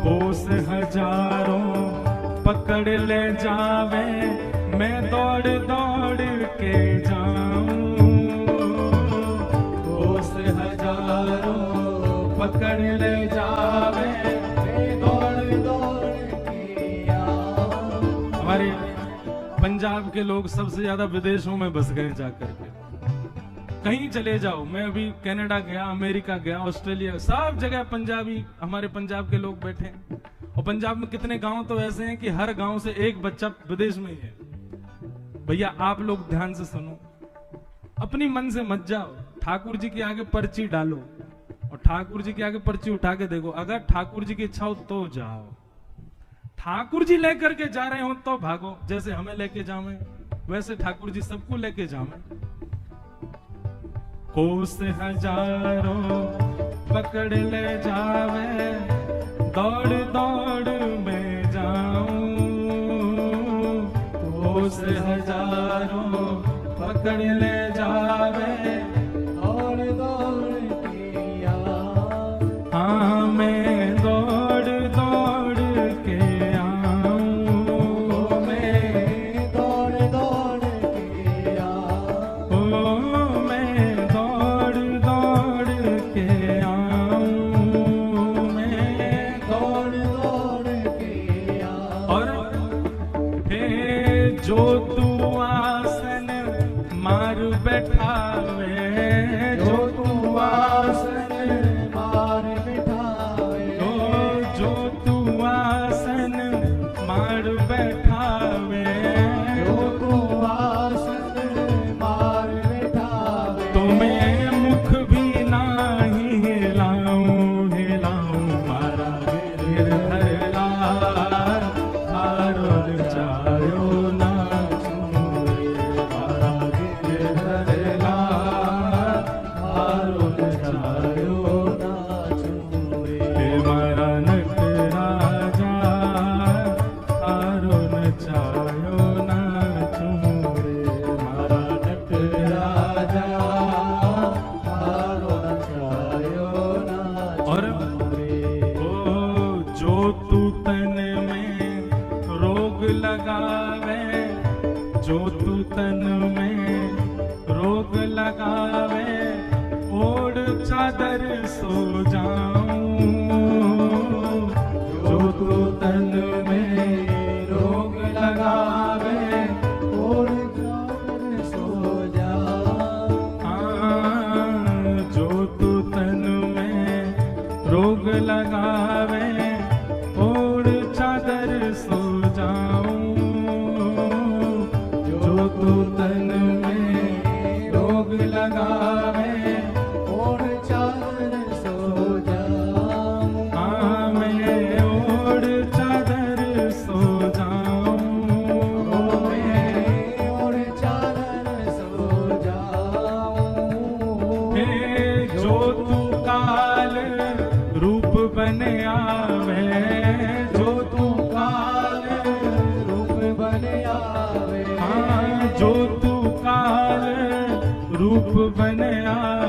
कोस हजारों पकड़ ले जावे, मैं दौड़ दौड़ के जाऊं, कोस हजारों पकड़ ले जावे, मैं दौड़ दौड़ के आऊं। हमारे पंजाब के लोग सबसे ज्यादा विदेशों में बस गए जाकर के। कहीं चले जाओ, मैं अभी कनाडा गया, अमेरिका गया, ऑस्ट्रेलिया, सब जगह पंजाबी, हमारे पंजाब के लोग बैठे हैं। और पंजाब में कितने गांव तो ऐसे हैं कि हर गांव से एक बच्चा विदेश में ही है। भैया आप लोग ध्यान से सुनो, अपनी मन से मत जाओ, ठाकुर जी के आगे पर्ची डालो और ठाकुर जी के आगे पर्ची उठा के देखो, अगर ठाकुर जी की इच्छा हो तो जाओ, ठाकुर जी लेकर के जा रहे हो तो भागो, जैसे हमें लेके जावे वैसे ठाकुर जी सबको लेके जावे। कोस हजारों पकड़ ले जावे, दौड़ दौड़ में जाऊं, कोस हजारों पकड़ ले जावे, दौड़ दौड़ के आऊं। हाँ मैं दौड़ दौड़ के आऊं, मैं दौड़ दौड़ के आऊं। ओ मैं दौड़ दौड़ के आऊं, मैं दौड़ दौड़ के आऊं। और हे जो तू आसन मार बैठावे, जो तू आसन मार बिठावे, जो तू आसन मार बैठावे, जो तू आसन मार बिठावे, तो मैं मुख भी नाही हिलाऊं हिलाऊं, मारा गिरधर लाल हारो नचायो नाचूं रे, मारा गिरधर लाल हारो नचायो नाचूं रे। हे मारा नटराजा हारो नचायो नाचूं रे, मारा राजा हारो नचायो और नाचूं रे। ओ जो तू तन में रोग लगावे, जो तू तन में रोग लगावे, ओढ़ चादर सो जाऊं, जो तू तन में रोग लगावे, और चादर सो जाऊं। हाँ जो तू तन में रोग लगावे, ओढ़ चादर सो जाऊं, जो तू तन में रोग लगावे, और चादर सो जाऊं। हाँ मैं ओढ़ चादर आवे, जो तू काल रूप बन आवे, हाँ जो तू काल रूप बन आवे।